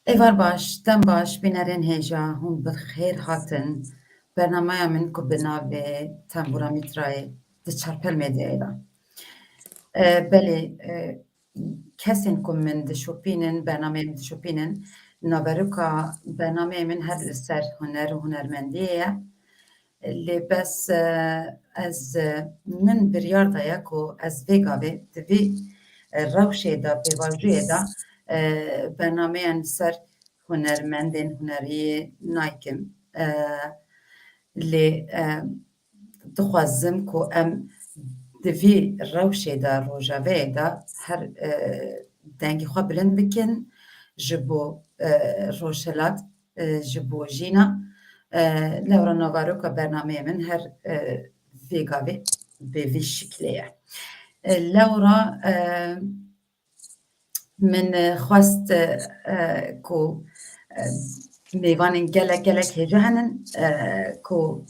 Evar baş, dem baş, binerin heja, hûn bi xêr hatin. Bernameya min ku bi navê Tembûra Mîtrayê di çarpel medyayê de. Belê kesên ku min dişopînin, bernameyê min dişopînin, naberoka bernameyê min her li ser huner û hunermendiyê ye. Lê bes ez min biryar daye ku ez vê gavê di vî rewşê de pêvajiyê de bernameyan ser hunermendên huneriyê naykim. Lê dixwazim ku em di vî rewşê de rojaveyê de her dengê xwe bilind bikin ji bo rojhilat, ji bo jîna. Lewra navaroka bernameyê min her vê gavê bi vî şiklê ye. Lewra min xwest ku mêvanên gelek hêja henin ku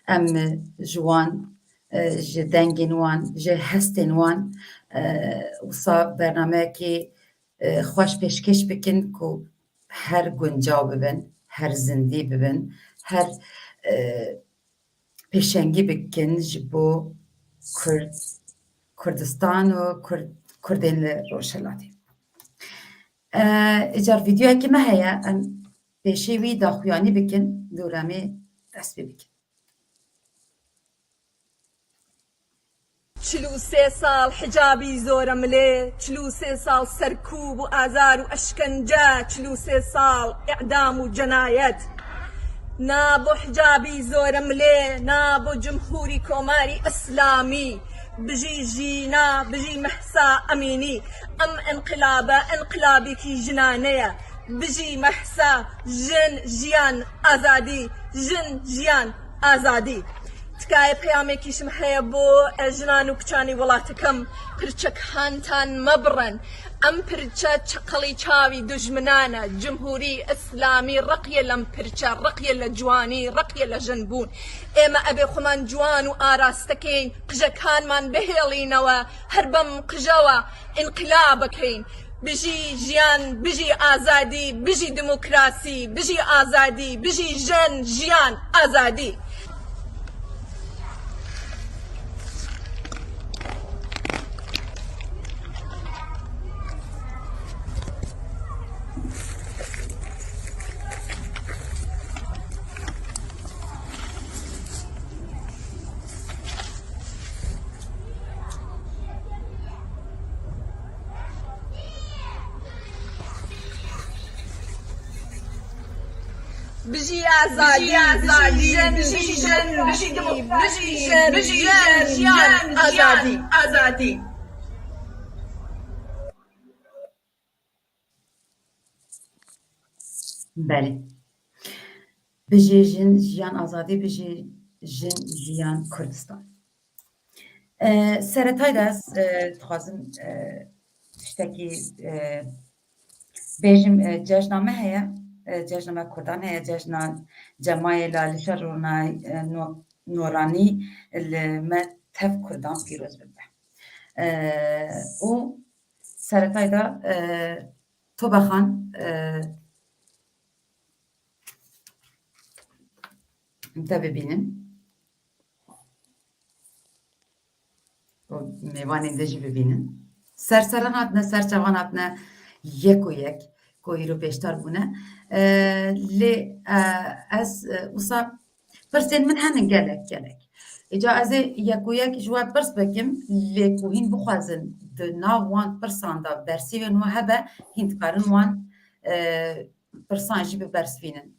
em ji wan ji dengên wan, ji hestên wan wisa bernameyekê xweş pêşkêş bikin ku her guncaw bibin, her zindî bibin, her pêşengî bikin ji bo Kurdistan û Kurdên li Rojhilatê. Ecar vîdyoyekê me heye, em pêşî wî daxuyanî bikin, dûremê dest pê bikin. 43 سال حجابی زۆرم لێ 43 سال سەرکوب و ئازار و ئەشکەنجە 43 سال ئیعدام و جەنایەت نا بۆ حجابی زۆرم لێ نا بۆ جمهوری کۆماری ئەسلامی بژی ژینا بژی مەحسا ئەمینی ئەم ئەنقلابە ئەنقلابێکی ژنانەیە بژی مەحسا ژن ژیان ئازادی ژن ژیان ئازادی تکایە پەیامێکیشم هەیە بۆ ژنان و کچانی وڵاتەکەم پرچەکانتان مەبڕن ئەم پرچە چقەڵی چاوی دوژمنانە جمهوری ئەسلامی ڕقیە لەم پرچە ڕقیە لە جوانی ڕقیە لە ژنبوون ئێمە ئەبێ خۆمان جوان و ئاراستەکەین قژەکانمان بهێڵینەوە هەر بەم قژەوە ئینقلابەکەین بژی ژیان بژی ئازادی بژی دموکراسی بژی ئازادی بژی ژن ژیان ئازادی بژی ئازادی بژی ژن بژی ژیان ئازادی Belê. Bijî jin jiyan azadî bijî jin jiyan Kurdistan. Seretayê de ez dixwazim tiştekî bêjim cejna me heye, cejna me Kurdan heye, cejna Cemayê Lalîşa Noranî li me tev Kurdan pîroz bibe. û seretayê de Tobexan te bibînin mêvanên de jî bibînin serseran hatine serçavan hatine yek û yek ku îro pêştar bûne lê ez wisa pirsên min henin gelek îca ez ê yek û yek ji we pirs bikim lê ku hîn bixwazin di nav wan pirsan de bersîvên we hebe hîn dikarin wan pirsan jî bibersivînin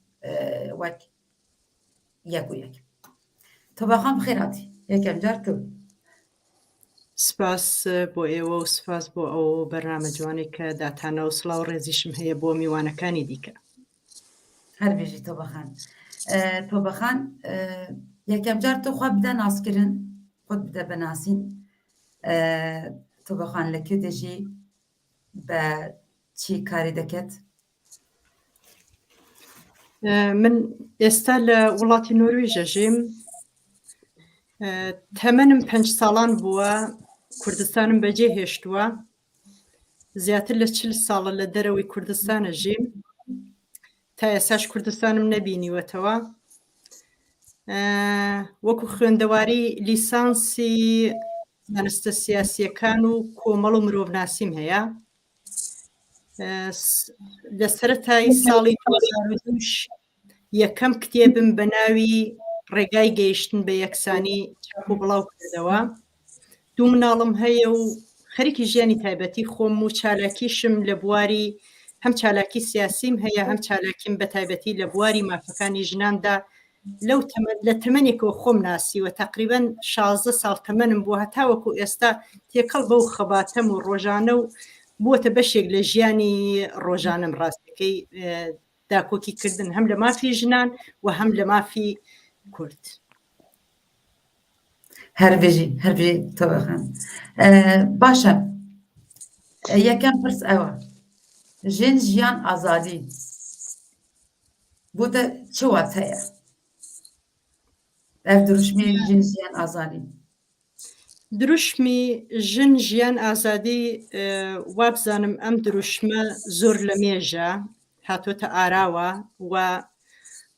wek yek û yek. Tobexan bi xêr hatî yekem car tu. سپاس بۆ ئێوە و سپاس بۆ ئەو بەرنامە جوانێک کە داتانەوە سڵاو ڕێزیشم هەیە بۆ میوانەکانی دیکە. هەر بێژی تۆبەخان. تۆبەخان یەکەم جار تۆ خوا بدە ناسکردن خۆت بدە بەناسین تۆبەخان لەکوێ دەژی بە چی کاری دەکەت؟ من ئێستا لە وڵاتی نۆروێژە ژیم تەمەنم 5 ساڵان بووە کوردستانم بەجێ هێشتووە زیاتر لە 40 ساڵە لە دەرەوەی کوردستانە ژیم تا ئێساش کوردستانم نەبینیوەتەوە. وەکو خوێندەواری لیسانسی دانستە سیاسیەکان و کۆمەڵ و مرۆڤناسیم هەیە. لە سەرەتای ساڵی 2002 یەکەم کتێبم بە ناوی ڕێگای گەیشتن بە یەکسانی چاپ و بڵاو کردەوە. دوو مناڵم هەیە و خەریکی ژیانی تایبەتی خۆم و چالاکیشم لە بواری هەم چالاکی سیاسیم هەیە هەم چالاکیم بە تایبەتی لە بواری مافەکانی ژناندا لە تەمەنێکەوە خۆم ناسیوە تقریبەن 16 ساڵ تەمەنم بووە هەتاوەکو ئێستا تێکەڵ بەو خەباتەم و ڕۆژانە و بووەتە بەشێک لە ژیانی ڕۆژانم ڕاستەکەی داکۆکی کردن هەم لە مافی ژنان و هەم لە مافی کورد. هەربێژی تەبەخان باشە یەکەم پرس ئەوە ژن ژیان ئازادی بۆتە چ واتەیە ئەف دروشمی ژن ژیان ئازادی؟ دروشمی ژن ژیان ئازادی وابزانم ئەم دروشمە زۆر لە مێژە هاتوۆتە ئاراوە و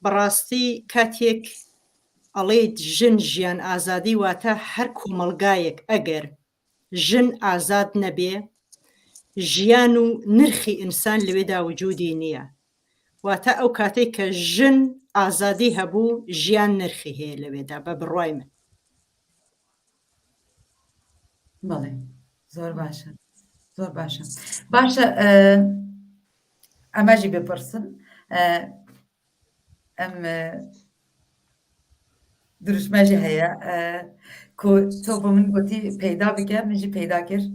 بەڕاستی کاتێک ئەڵێیت ژن ژیان ئازادی واتە هەر کۆمەلگایەک ئەگەر ژن ئازاد نەبێ ژیان و نرخی ئینسان لەوێدا وجودی نییە واتە ئەو کاتێک کە ژن ئازادی هەبوو ژیان نرخی هەیە لەوێدا بە بڕوای من. بەڵێ زۆر باشە زۆر باشە باشە ئەمەژی بپرسن ئەم دروشمەژی هەیە تۆ بۆ من گوتی پەیدا بکە منژی پەیدا کرد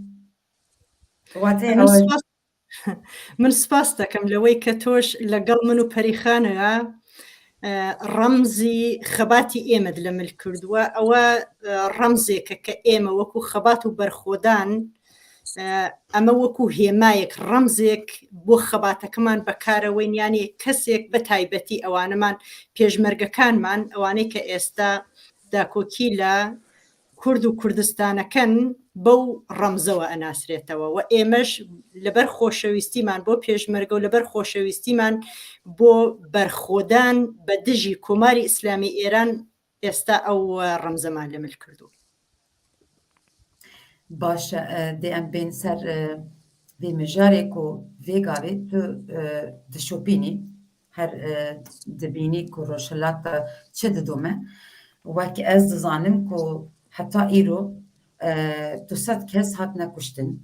من سپاس دەکەم لەوەی کە تۆش لەگەڵ من و پەریخانەوە ڕەمزی خەباتی ئێمەت لە مل کردووە ئەوە ڕەمزێکە کە ئێمە وەکو خەبات و بەرخۆدان ئەمە وەکو هێمایەک ڕەمزێک بۆ خەباتەکەمان بەکارەوەین یانی کەسێک بە تایبەتی ئەوانەمان پێشمەرگەکانمان ئەوانەی کە ئێستا داکۆکی لە کورد و کوردستانەکەن بەو ڕەمزەوە ئەناسرێتەوە و ئێمەش لەبەر خۆشەویستیمان بۆ پێشمەرگە و لەبەر خۆشەویستیمان بۆ بەرخۆدان بە دژی کۆماری ئیسلامی ئێران ئێستا ئەو ڕەمزەمان لە مل کردو. باشە دێ ئەم بین سەر vê mijarek ku vê gavê tu dişopînî her dibînî ku rojhilata çi didome wekî ez dizanim ku heta îro 200 kes hatine kuştin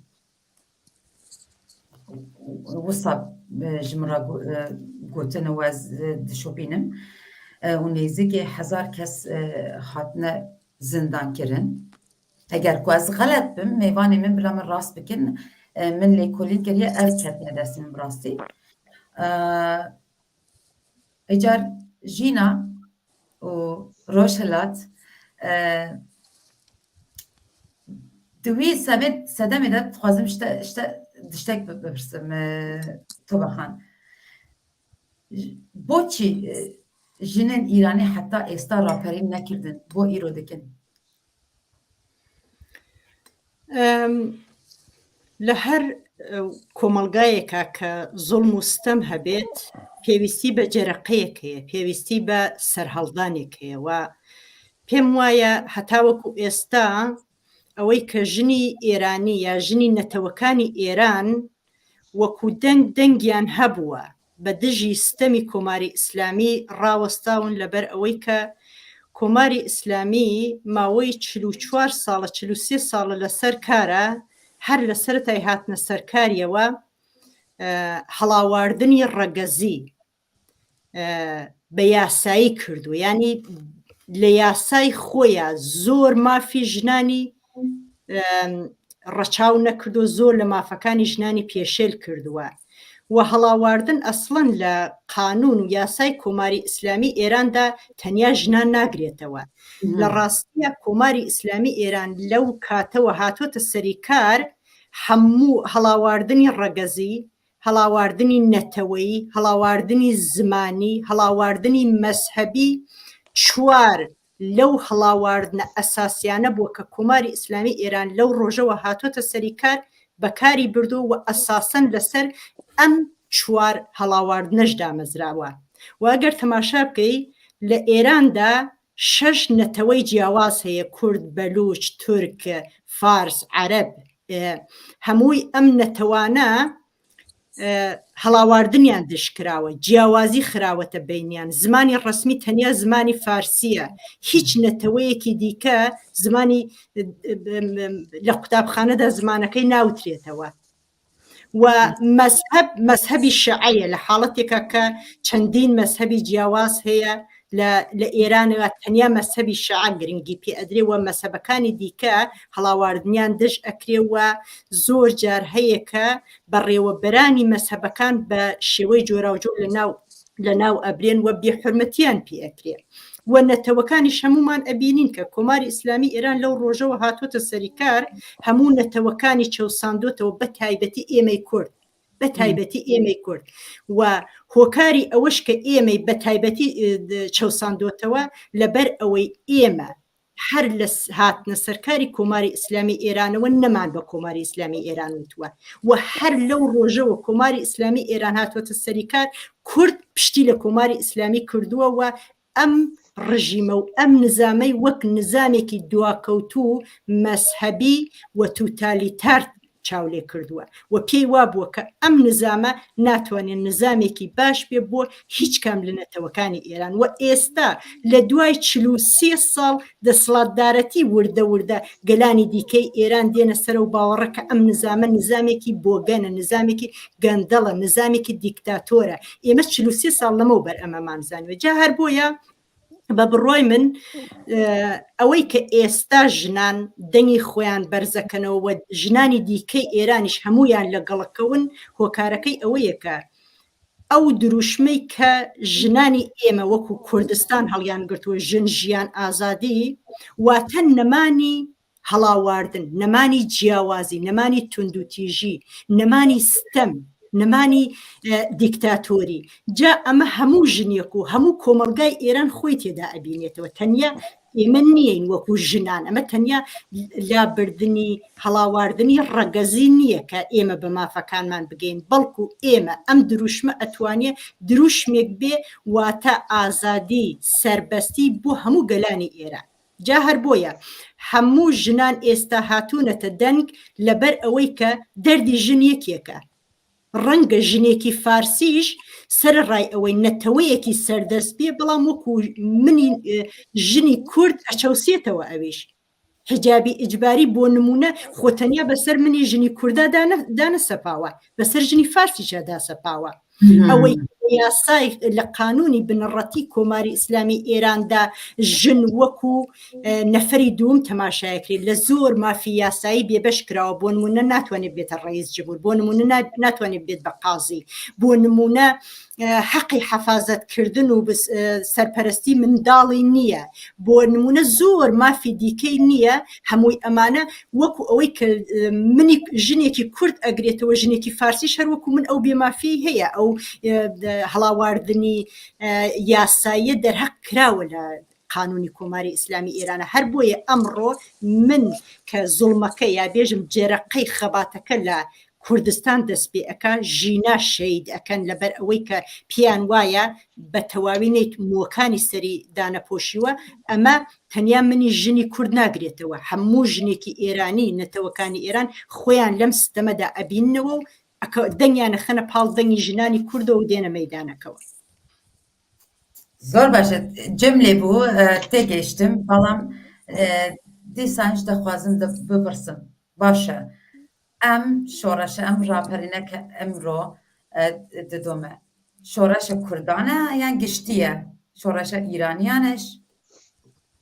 wisa ji min re gotin û ez dişopînim û nêzîkî 1000 kes hatine zindan kirin. Eger ku ez xelet bim mêvanê min bila min rast bikin min lêkolîn kiriye ev ketine destê min bi rastî. Ecar jîna û rojhilat di wî sedemê de dixwazim tiştek bipirsim Tobexan. Boçî jinên Îranî heta êsta raperî nekirdin bo îro dikin? لە هەر کۆمەلگایەکە کە زوڵم و ستەم هەبێت پێویستی بە جەرەقەیەک هەیە پێویستی بە سەرهەڵدانێک هەیە و پێم وایە هەتاوەکو ئێستا ئەوەی کە ژنی ئێرانی یا ژنی نەتەوەکانی ئێران وەکو دەنگیان هەبووە بە دژی ستەمی کۆماری ئیسلامی ڕاوەستاون لەبەر ئەوەی کە کۆماری ئیسلامی ماوەی 44 ساڵە 43 ساڵە لەسەر کارە هەر لە سەرەتای هاتنە سەرکاریەوە هەڵاواردنی ڕەگەزی بە یاسایی کردو ینی لە یاسای خۆیان زۆر مافی ژنانی ڕەچاو نەکردو زۆر لە مافەکانی ژنانی پێشێل کردووە و هەڵاواردن ئەسڵەن لە قانون و یاسای کۆماری ئیسلامی ئێراندا تەنیا ژنان ناگرێتەوە لە ڕاستیە کۆماری ئیسلامی ئێران لەو کاتەوە هاتوۆتە سەریکار هەموو هەڵاواردنی ڕەگەزی هەڵاواردنی نەتەوەیی هەڵاواردنی زمانی هەڵاواردنی مەسهەبی چوار لەو هەڵاواردنە ئەساسیانە بووە کە کۆماری ئیسلامی ئێران لەو ڕۆژەوە هاتوۆتە سەریکار بەکاری بردو و ئەساسەن لەسەر ئەم 4 هەڵاواردنەش دامەزراوە و ئەگەر تەماشا بکەی لە ئێراندا 6 نەتەوەی جیاواز هەیە کورد بەلوچ تورک فارس عەرەب هەمووی ئەم نەتەوانە هەڵاواردنیان دشکراوە جیاوازی خراوەتە بینیان زمانی ڕسمی تەنیا زمانی فارسیە هیچ نەتەوەیەکی دیکە زمانی لە قوتابخانەدا زمانەکەی ناوترێتەوە و مەذهبی شیعەیە لە حاڵەتێکە کە چەندین مەذهبی جیاواز هەیە لە ئێرانەوە تەنیا مەذهبی شیعە گرنگی پێ ئەدرێ و مەذهبەکانی دیکە هەڵاواردنیان دژ ئەکرێ و زۆر جار هەیە کە بەڕێوەبەرانی مەذهبەکان بە شێوەی جۆراوجۆر لە ناو ئەبرێن و بێحورمەتیان پێ ئەکرێ و نەتەوەکانی هەمومان ئەبینین کە کۆماری ئیسلامی ئێران لەو ڕۆژەوە هاتوۆتە سەریکار هەموو نەتەوەکانی چەوساندۆتەوە بە تایبەتی ئێمەی کورد بە تایبەتی ئێمەی کورد و هۆکاری ئەوەش کە ئێمەی بە تایبەتی چەوساندۆتەوە لەبەر ئەوەی ئێمە هەر لە هاتنە سەرکاری کۆماری ئیسلامی ئێرانەوە نەمان بە کۆماری ئیسلامی ئێران وتووە و هەر لەو ڕۆژەوە کۆماری ئیسلامی ئێران هاتوۆتە سەریکار کورد پشتی لە کۆماری ئیسلامی کردووە و ئەم ڕژیمە و ئەم نظامەی وەک نظامێکی دواکەوتوو مەذهبی و توتالیتار چاولێ کردووە و پێی وابووە کە ئەم نظامە ناتوانێت نظامێکی باش بێ بۆ هیچ کام لە نەتەوەکانی ئێران و ئێستا لە دوای 43 ساڵ دەسەڵاتدارەتی وردە گەلانی دیکەی ئێران دێنە سەر و باوەڕەکە ئەم نظامە نظامێکی بۆگەنە نظامێکی گەندەڵە نظامێکی دیکتاتۆرە ئێمە 43 ساڵ لەمەوبەر ئەمەمانزانوێت جا هەر بۆیە بە بڕۆی من ئەوەی کە ئێستا ژنان دەنگی خۆیان بەرزەکەنەوە ژنانی دیکەی ئێرانیش هەمویان لەگەڵەکەون هۆکارەکەی ئەوەیەکە ئەو دروشمەی کە ژنانی ئێمە وەکو کوردستان هەڵیان گرتووە ژن ژیان ئازادی واتە نەمانی هەڵاواردن نەمانی جیاوازی نەمانی توندوتیژی نەمانی ستەم نەمانی دیکتاتۆری جا ئەمە هەموو ژنێک و هەموو کۆمەلگای ئێران خۆی تێدا ئەبینێتەوە تەنیا ئێمە نیین وەکو ژنان ئەمە تەنیا لابردنی هەڵاواردنی ڕەگەزی نییە کە ئێمە بە مافەکانمان بگەین بەڵکو ئێمە ئەم دروشمە ئەتوانێت دروشمێک بێ واتە ئازادی سەربەستی بۆ هەموو گەلانی ئێران جا هەر بۆیە هەموو ژنان ئێستا هاتوونەتە دەنگ لەبەر ئەوەی کە دەردی ژن یەکێکە ڕەنگە ژنێکی فارسیش سەرڕای ئەوەی نەتەوەیەکی سەردەست بێ بەڵام وەکو منی ژنی کورد ئەچەوسێتەوە ئەویش حجابی ئیجباری بۆ نمونە خۆتەنیا بەسەر منی ژنی کووردا دانەسەپاوە بەسەر ژنی فارسیشە داسەپاوە ئەوەی یاسای لە قانونی بنەڕەتی کۆماری ئیسلامی ئێراندا ژن وەکو نەفەری دووم تەماشایەکرێت لە زۆر مافی یاسایی بێبەش کراوە بۆ نمونە ناتوانێت بێتە ڕئیس جمهور بۆ نمونە ناتوانێت بێت بە قازی بۆ نمونە حەقی حەفازەتکردن و سەرپەرستی منداڵی نییە بۆ نمونە زۆر مافی دیکەی نییە هەمووی ئەمانە وەکو ئەوەی کە منی ژنێکی کورد ئەگرێتەوە ژنێکی فارسی هەروەکو من ئەو بێمافی هەیە ئەو هەڵاواردنی یاساییە دەرهەق کراوە لە قانونی کۆماری ئیسلامی ئێرانە هەر بۆیە ئەمڕۆ من کە زوڵمەکە یا بێژم جێرەقەی خەباتەکە لە کوردستان دەست پێ ئەکا ژینا شەید ئەکەن لەبەر ئەوەی کە پیان وایە بە تەواوی نەیت مۆکانی سەری دانەپۆشیوە ئەمە تەنیا منی ژنی کورد ناگرێتەوە هەموو ژنێکی ئێرانی نەتەوەکانی ئێران خۆیان لەم ستەمەدا ئەبیننەوە و دەنگیانە خەنە پاڵ دەنگی ژنانی کوردەوە و دێنە مەیدانەکەەوە زۆر باشە جەم لێ بوو تێگەیشتم بەڵام دیسانش دەخوازم بپرسم باشە ئەم شۆڕەشە ئەم ڕاپەرینە کە ئەمڕۆ ددۆمە شۆڕەشە کوردانە یان گشتیە شۆڕەشە ئیرانیانش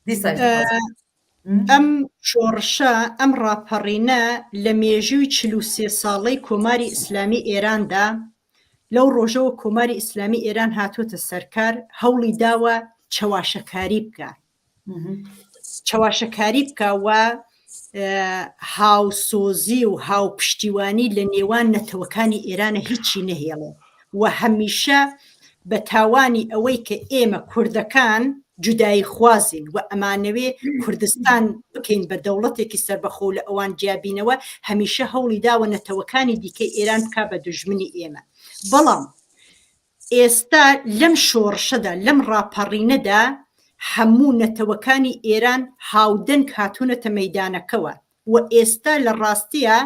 دیسانش ئەم شۆڕشە ئەم ڕاپەڕینە لە مێژووی 43 ساڵەی کۆماری ئیسلامی ئێراندا لەو ڕۆژەوە کۆماری ئیسلامی ئێران هاتوۆتە سەرکار هەوڵی داوە چەواشەکاری بکە چەواشەکاری بکەوە هاوسۆزی و هاوپشتیوانی لە نێوان نەتەوەکانی ئێرانە هیچی نەهێڵێ و هەمیشە بە تاوانی ئەوەی کە ئێمە کوردەکان جودایی خوازین و ئەمانەوێ کوردستان بکەین بە دەوڵەتێکی سربەخۆ لە ئەوان جیابینەوە هەمیشە هەوڵی داوە نەتەوەکانی دیکەی ئێران بکە بە دوژمنی ئێمە بەڵام ئێستا لەم شۆڕشەدا لەم ڕاپەڕینەدا هەموو نەتەوەکانی ئێران هاودەنگ هاتوونەتە مەیدانەکەوە و ئێستا لە ڕاستیە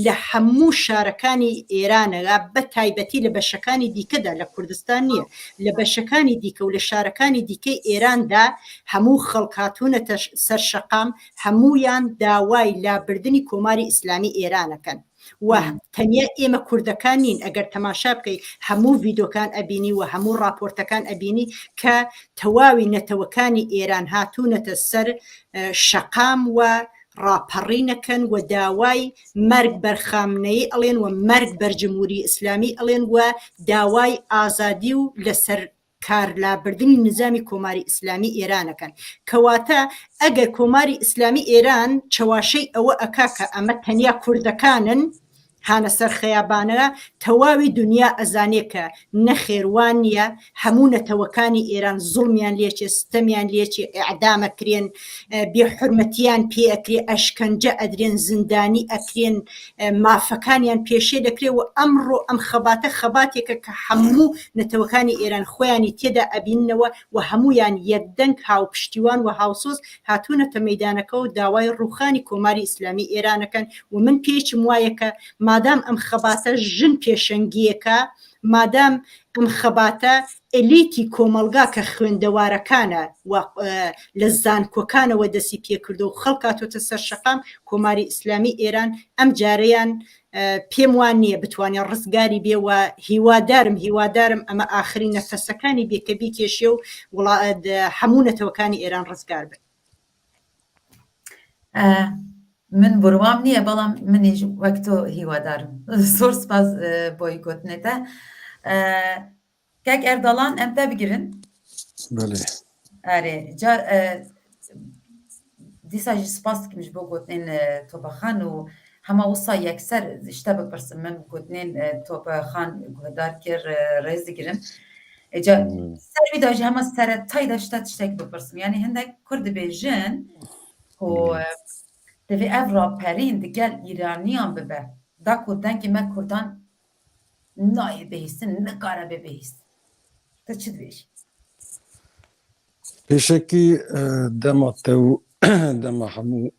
لە هەموو شارەکانی ئێرانەوە بە تایبەتی لە بەشەکانی دیکەدا لە کوردستان نییە لە بەشەکانی دیکە و لە شارەکانی دیکەی ئێراندا هەموو خەڵک هاتوونەتە سەرشەقام هەمویان داوای لابردنی کۆماری ئیسلامی ئێرانەکەن و تەنیا ئێمە کوردەکان نین ئەگەر تەماشا بکەی هەموو ڤیدۆکان ئەبینی و هەموو راپۆرتەکان ئەبینی کە تەواوی نەتەوەکانی ئێران هاتوونەتە سەر شەقام و ڕاپەڕینەکەن و داوای مەرگ بەرخامنەی ئەڵێن و مەرگ بەرجمهوری ئیسلامی ئەڵێن و داوای ئازادی و لەسەر کارلابردنی نظامی کۆماری ئیسلامی ئێرانەکەن کەواتە ئەگەر کۆماری ئیسلامی ئێران چەواشەی ئەوە ئەکا کە ئەمە تەنیا کوردەکانن هانە سەر خەیابانەوە تەواوی دنیا ئەزانێ کە نەخێوان نییە هەموو نەتەوەکانی ئێران زوڵمیان لێچێ ستەمیان لێچێ ئەعدامەکرێن بێحورمەتیان پێ ئەکرێ ئەشکەنجە ئەدرێن زیندانی ئەکرێن مافەکانیان پێشێ دەکرێ و ئەمڕۆ ئەم خەباتە خەباتێکە کە هەموو نەتەوەکانی ئێران خۆیانی تێدا ئەبیننەوە و هەمویان یەکدەنگ هاوپشتیوان و هاوسۆز هاتوونەتە مەیدانەکە و داوای ڕوخانی کۆماری ئیسلامی ئێرانەکەن و من پێچم وایە کە مادام ئەم خەباتە ژن پێشەنگیەکە مادام ئەم خەباتە ئەلیتی کۆمەلگا کە خوێندەوارەکانە و لە زانکۆکانەوە دەسی پێکردو و خەڵکاتۆتە سەر شەقام کۆماری ئیسلامی ئێران ئەم جارەیان پێم وان نییە بتوانێت ڕزگاری بێ و هیوادارم ئەمە ئاخرین نەفەسەکانی بێکە بیکێشێ و هەموو نەتەوەکانی ئێران ڕزگار بن. من بڕوام نییە بەڵام منیش وەک تۆ هیوادارم زۆر سپاس بۆی گوتنێتە کاک ئەردەڵان ئەم تا بگرن ئارێ دیساژی سپاس دکمش بۆ گوتنێن تۆبەخان و هەما وسا یەکسەر شتە بپرسم من گوتنێن تۆبەخان گوهدار کرد ڕێز دگرم سەروی داژی هەمە سەرەتایدا شتە تشتێک بپرسم یعنی هەندێک کورد بێژن دوی ev raperîn di gel îraniyan bibe da ku dengê me Kurdan nayê bihîstin nikare bibihîst te çi dibêjî pêşekî dema te û dema hemû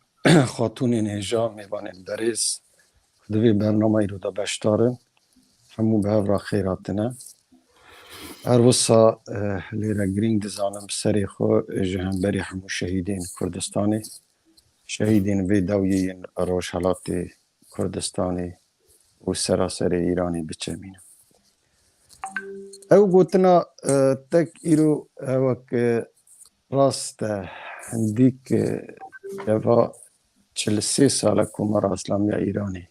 xatûnên hêja mêvanên berêz divê bernameyê ro da beşdarin hemû bi hev re xêr hatine her wisa lêre girîng dizanim serê xwe ji hemberî hemû şehîdên Kurdistanê şehîdên vê dawiyên Rojhilatê Kurdistanê û seraserê Îranê biçemîne. Ew gotina tek îro hewek rast e hindîk deva 43 sala Komara Îslamiya Îranê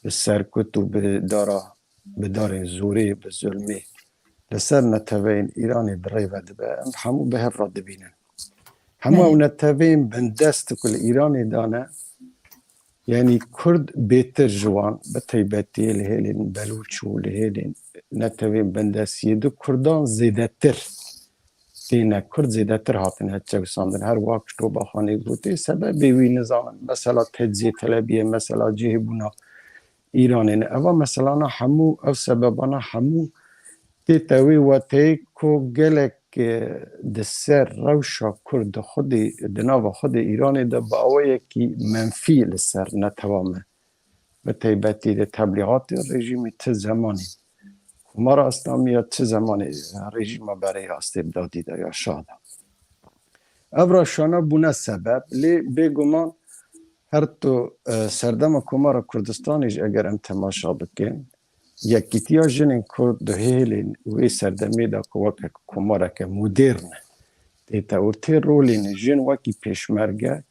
bi serkut û bi darên zorê bi zulmê li ser neteweyên Îranê bi rê vedibe em hemû bi hev re dibînin. Hemû ew netewên bindest ku li Îranê dane yanî Kurd bêtir ji wan bi taybetî li hêlên Belûç û li hêlên netewên bindestiyê di Kurdan zêdetir têne Kurd zêdetir hatine çewsandin her wak Tôbaxanê gotê sebebê wî nizanin mesela teczî telebiye mesela cihêbûna Îranê ne eva meselana hemû ev sebebana hemû tê tewê wetê ku gelek di ser rewşa Kurd di xwedê di nava xwedê Îranê de bi awayekî menfî li ser netewa me bi taybetî di tebliğatê rejîmê ti zemanê Komara Îslamiya ti zemanê rejîma berê astêbdadî de ya şah da ev reşana bûne sebeb lê bêguman her tu serdema Komara Kurdistanê jî eger em temaşa bikin yekîtiya jinên Kurd di hêlên wê serdemê de ku wekek komareke modern tê tewrtê rolên jin wekî pêşmerge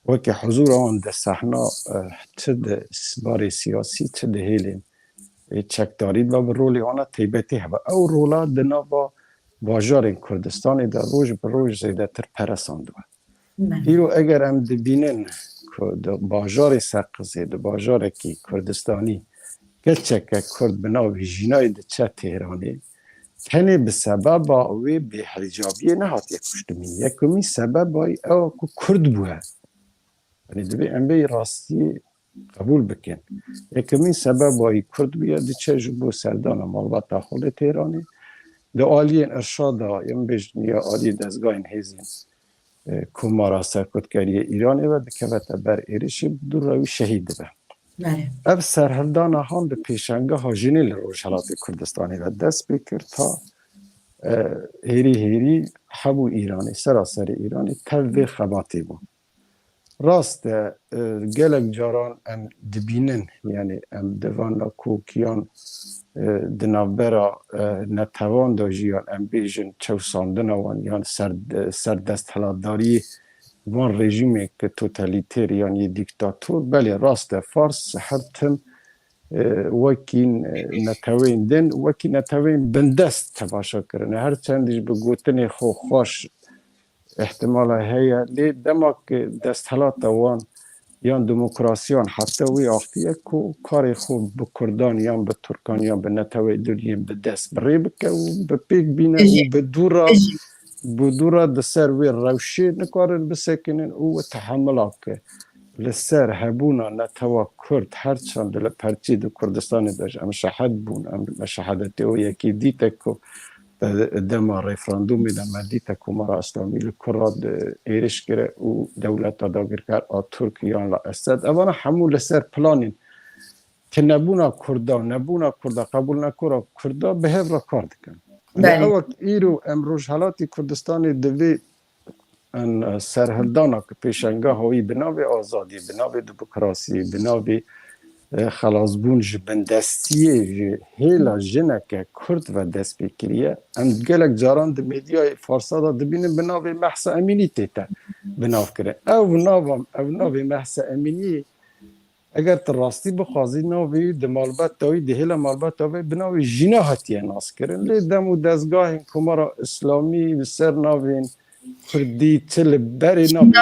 wekî huzûra wan di sehna ti di barê siyasî ti di hêlên çekdarî ve bi rolê wan taybetî hebe ew rola di nava bajarên Kurdistanê de roj bi roj zêdetir peresandiwe îro eger em dibînin ku di bajarê Serqizê di bajarekî Kurdistanî gelçeke Kurd bi navê jînayê diçe Têranê tenê bi sebeba wê bêhicabiyê nehatiye kuştimîn yekemîn sebeba ew ku Kurd bûye divê em bê rastiyê قبول بکن یکمین سبب وای کرد بیاد چه جبو سردان مالبات خود تهرانی ده آلی ارشاد یم بجنی آلی دستگاه هزین کمارا سرکوتگری ایرانی و دکوت بر ایرشی دور روی شهید به بله اب سرهردان هم به پیشنگه ها جنیل روشالات کردستانی و دست بکرد تا هیری حبو ایرانی سراسر ایرانی تل خباتی بود راست گلک جاران ام دبینن یعنی ام دوانا کوکیان دنابرا نتوان دا جیان ام بیجن چوساندن وان یان سر دست حلاداری وان رژیمی که توتالیتر یعنی دیکتاتور بله راست فارس هرتم وکین نتوین دن وکی نتوین بندست تباشا کرنه هر چندش بگوتن خو خوش احتمال هیا لی دماغ دست حالات وان یان دموکراسیان حتی وی آختیه که کار خوب به کردان یان به ترکان یان به نتوی دوریم به دست بری بکه و به پیک بینه و به دورا دسر وی روشی نکارن بسکنن و تحمل که لسر هبونا نتوا کرد هرچند لپرچی دو کردستان داشت ام شهد بون ام شهادتی و یکی دیته که دما رفراندومی دما دیتا کمارا اسلامی لکراد ایرش گره و دولت داگر کرد ترکیان لا اسد اوانا همو لسر پلانین که نبونا کردا قبول نکورا کردا به هفرا کار دکن اوک ایرو امروز حالاتی کردستانی دوی ان سرهردانا که پیشنگاه هایی بناوی آزادی بناوی دموکراسی بناوی خلاص بونج بندستیه هیلا جنک کرد و دست بکریه ام گلک جاران ده میدیای فارسا دا دبینه بناوی محسا امینی تیتا بناو کرده او ناوی محسا امینی اگر تراستی بخوازی ناوی ده مالبات تاوی ده هیلا مالبات تاوی بناوی جینا هاتیه ناس کرن لی دمو دستگاه کمارا اسلامی بسر ناوین کردی تل بری نبود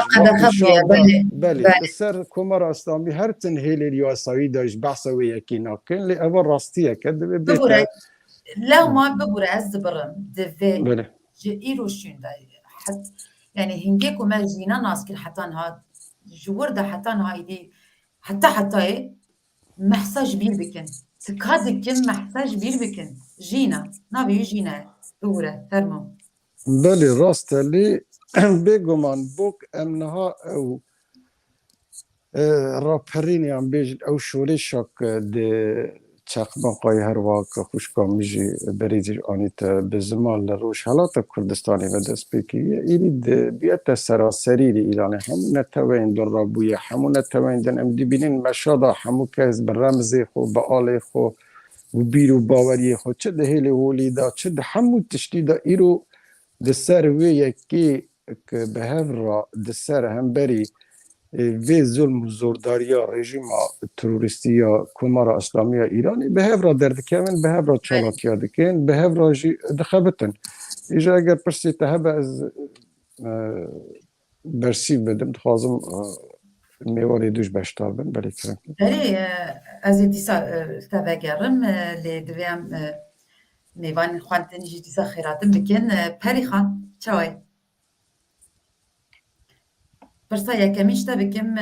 بله سر کمار اسلامی هر تن هیلی ریاسایی داشت بحثوی یکی ناکن لی اول راستیه که دوی ببوره لو ما ببوره از دبرم دوی بله ایرو شونده يعني هنجيكو ما جينا ناس كل حتى نها جورده حتى نها يدي حتى محساج بير بكن تكاد كم محساج بير بكن جينا نبي جينا ببوره فرمو بله راست لی بگمان بوک امنها او راپرینی هم بیجن او شوری شاک ده چقباقای هر واقع خوشکامیجی بریزی آنیت به زمان لروش حالات کردستانی و دست بکیه ایلی ده بیت سراسری لی ایرانی همون نتوین در رابویه همون نتوین دن ام دی بینین مشادا همون که از برمزی خو با آلی خو و بیرو باوری خو چه ده هیلی ولی دا چه ده همون تشتی دا ایرو ده سر وی یکی که به هفرا ده سر هم بری وی ظلم و زورداریا رژیم تروریستی یا کمار اسلامی ایرانی به هفرا دردکمن به هفرا چالاکیا دکن به هفرا دخبتن ایجا اگر پرسی تهبه از برسی بدم تخوازم میواری دوش بشتار بن بلی کرم بله از دیسا تبگرم لدویم میوان خواندن دیسا خیراتم بکن پری خان چاوی برسا یکمیش تا بکم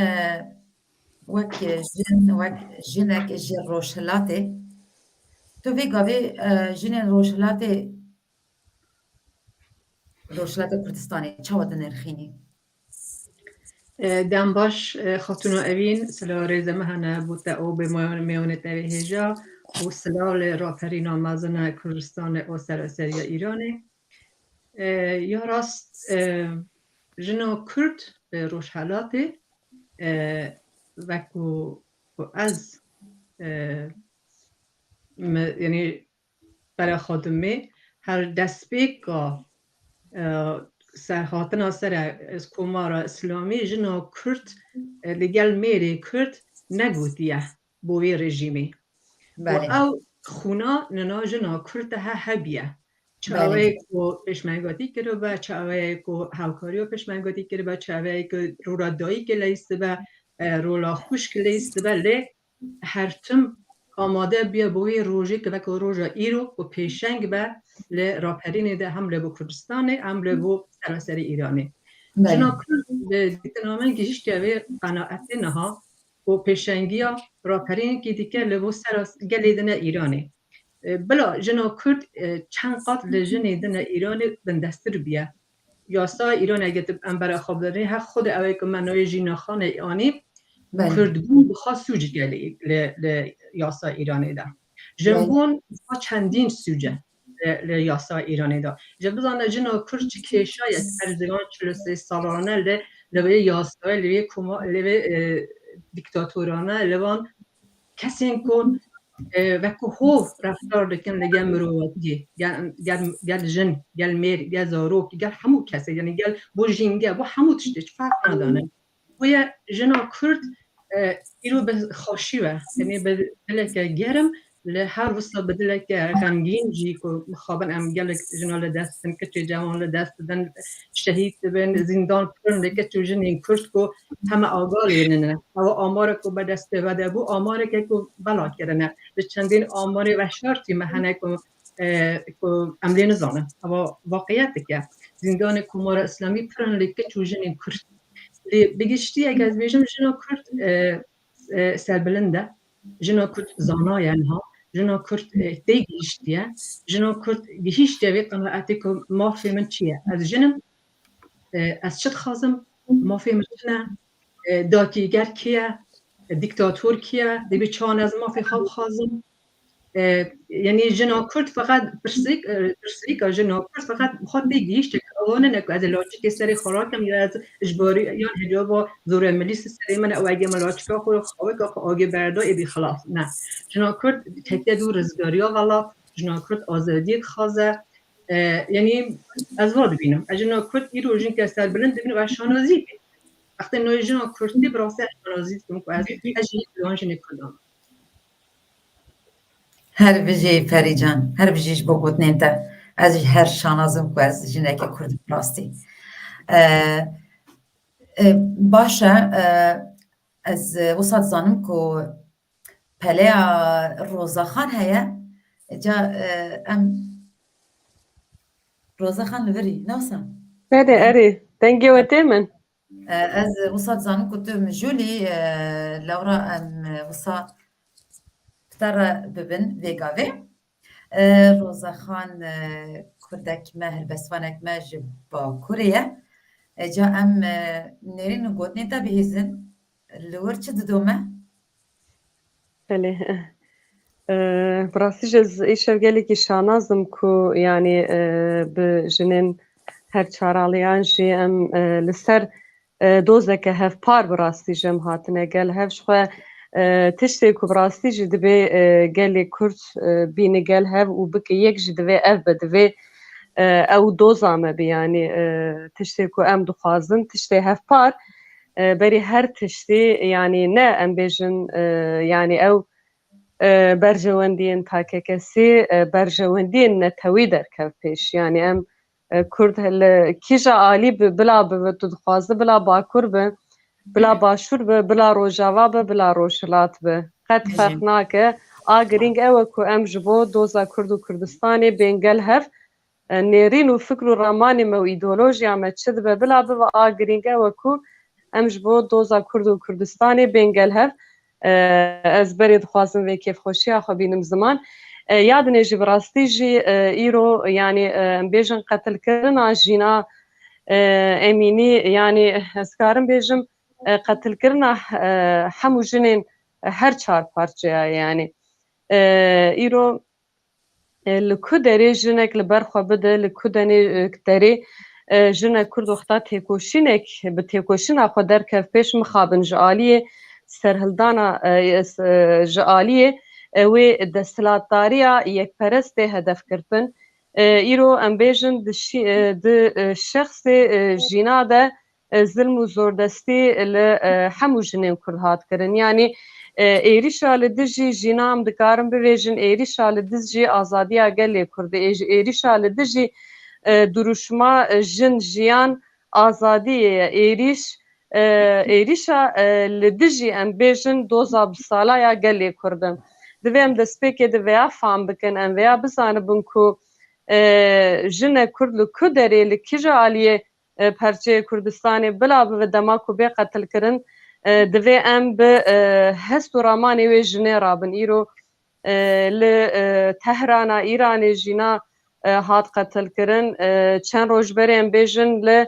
وک جنک جن روشلاته تو وی گاوی جن روشلاته کردستانی چاوا دنرخینی دم باش خاتون و اوین سلا ریزه مهنه بوده او به میونه دوی هجا و سلال راپرین آمازن کردستان او سراسری ایرانه یا راست جنو کرد روشحالاته وکو از یعنی برای خودمه هر دستبیگ سرهاتنا سر از کمارا اسلامی جنا کرد لگل میری کرد نگوتیه بوی رژیمی و او خونا ننا جنا کرد ها هبیه چاوی کو پشمنگاتی کرده و چاوی کو هاوکاریو پشمنگاتی کرده و چاوی کو رورا دایی که لیسته و رولا خوش که لیسته و لی هرتم آماده بیا بوی روژی که وکو روژا ایرو و پیشنگ به راپرین ده هم لبو کردستانه هم لبو سراسری ایرانه جنا کرد دیتنامن گیشت که قناعت نها و پیشنگیا راپرین کی دیگه لبو سر گلیدن ایرانی بلا جنا کرد چند قط لجنه دن ایران بندستر بیا یاسا ایران اگه تب انبر خواب داره ها خود اوی که منوی جینا خان ایانی کرد بود بخواه سوج گلی ل یاسا ایرانی دا جنبون با چندین سوجه ل یاسا ایرانی دا جبزانه جنا کرد چه کشای ارزگان 43 سالانه لوی یاسا لوی کما لوی دیکتاتورانه لوان کسی کن و که هو رفتار دکن لگه مروتی گل جن گل میر گل زاروک گل همو کسی یعنی گل بو جینگه بو همو تشتیش فرق ندانه و یا جنا کرد ایرو به خوشی و یعنی به دلک گرم له هر وسط به دلک غمگین جی که مخابن ام گل جنا له دستن که جوان له دست دن شهید بن زندان پرن که تو جن کرد کو همه آگاهی نه و آمار کو به دست بده بو آمار که کو بلا کردن به چندین آمار و شرطی مهنه کو عملی نزانه و واقعیت که زندان کمار اسلامی پرن که تو جن کرد بگشتی اگه از بیشم جنا کرد سربلنده جنا کرد زانای انها جنا کرد دیگشتیه جنا کرد گهیش دوی قناعتی که مافی من چیه از جنم از چت خازم مافی من نه داکیگر کیه دیکتاتور کیه دی چان از مافی خواب خازم یعنی جنا کرد فقط برسیک جنا کرد فقط خود دیگیش که آنه نکو از لاچی سری خوراکم یا از اجباری یا حجاب زور ملیس سری من او اگه ملاچکا خود خواه که آگه بردا ای بی خلاف نه جنا کرد تکیه دور رزگاری ها غلاف جنا کرد آزادی خازه یعنی از واد بینم جنا کرد ای روژین که سر بلند بینم و شانازی بینم وقتی نوی جنا کردی براسه شانازی کنم که از اجیب لانج نکردم هر بجی فریجان هر بجیش بگوت نینتا از هر شانازم که از جنه که کرد براستی باشه از وسط زانم که پله روزاخان هیا جا ام روزاخان لوری نوسا بله اری دنگی و تیمن از وسط زانم که تو مجولی لورا ام وسط ترى ببن فيغافي روزا خان كردك ماهر بسوانك ماجب كوريا جا ام نرين قوتني تبهيزن لورچ ددومه بله براستی جز ایشر گلی که شانازم کو یعنی بجنن هر چارالیان جی ام لسر دوزه که هف پار براستی جم هاتنه گل هف شخواه تشتی که براستی جی دوی گلی کرد بینی گل هف و بکی یک جی دوی اف بدوی او دوزامه بی یعنی تشتی که ام دخوازن تشتی هف پار بری هر تشتی یعنی نه ام بیجن یعنی او برجواندین تاکه کسی برجواندین نتوی در کف پیش یعنی ام کرد هل کیجا عالی بلا بدخوازه بلا باکور به بلا باشور به بلا روجاوا به بلا روشلات به قد فرق ناکه آگرینگ او کو ام جبو دوزا کرد و کردستانی بینگل هف نیرین و فکر و رامانی مو ایدولوژیا مچد به بلا به آگرینگ او کو ام جبو دوزا کرد و کردستانی بینگل هف از برید خوازم و کیف خوشی آخو بینم زمان یاد نیجی براستی جی ایرو یعنی بیجن قتل کرنا جینا امینی یعنی اسکارم بیجم قتل کرنا همو جنین هر چار پارچه یعنی ایرو لکو داری جنک لبرخوا بده لکو دانی داری جنک کرد وقتا تیکوشینک به تیکوشین آخو در کف پیش مخابن جعالیه سرهلدانا جعالیه و دستلاتداریا یک پرسته هدف کردن ایرو ام بیجن د شخص جینا ده ظلم و زوردستی لحمو جنین کرد هات کرن یعنی ایریشا لدجی جینا هم دکارم بویجن ایریشا لدجی آزادیا گلی کرد ایریشا لدجی دروشما جن جیان آزادی ایریشا لدجی ام بیجن دوزا بسالا گلی کردم دویم دسپیکی دویا فهم بکن ام ویا بزانبن کو جن کرد لکو داری لکیجا علیه پرچه کردستانی بلا به دماکو بی قتل کرن دوی ام به هست و رامان وی جنه رابن ایرو ل تهران ایران جینا هات قتل کرن چند روز بریم بیجن ل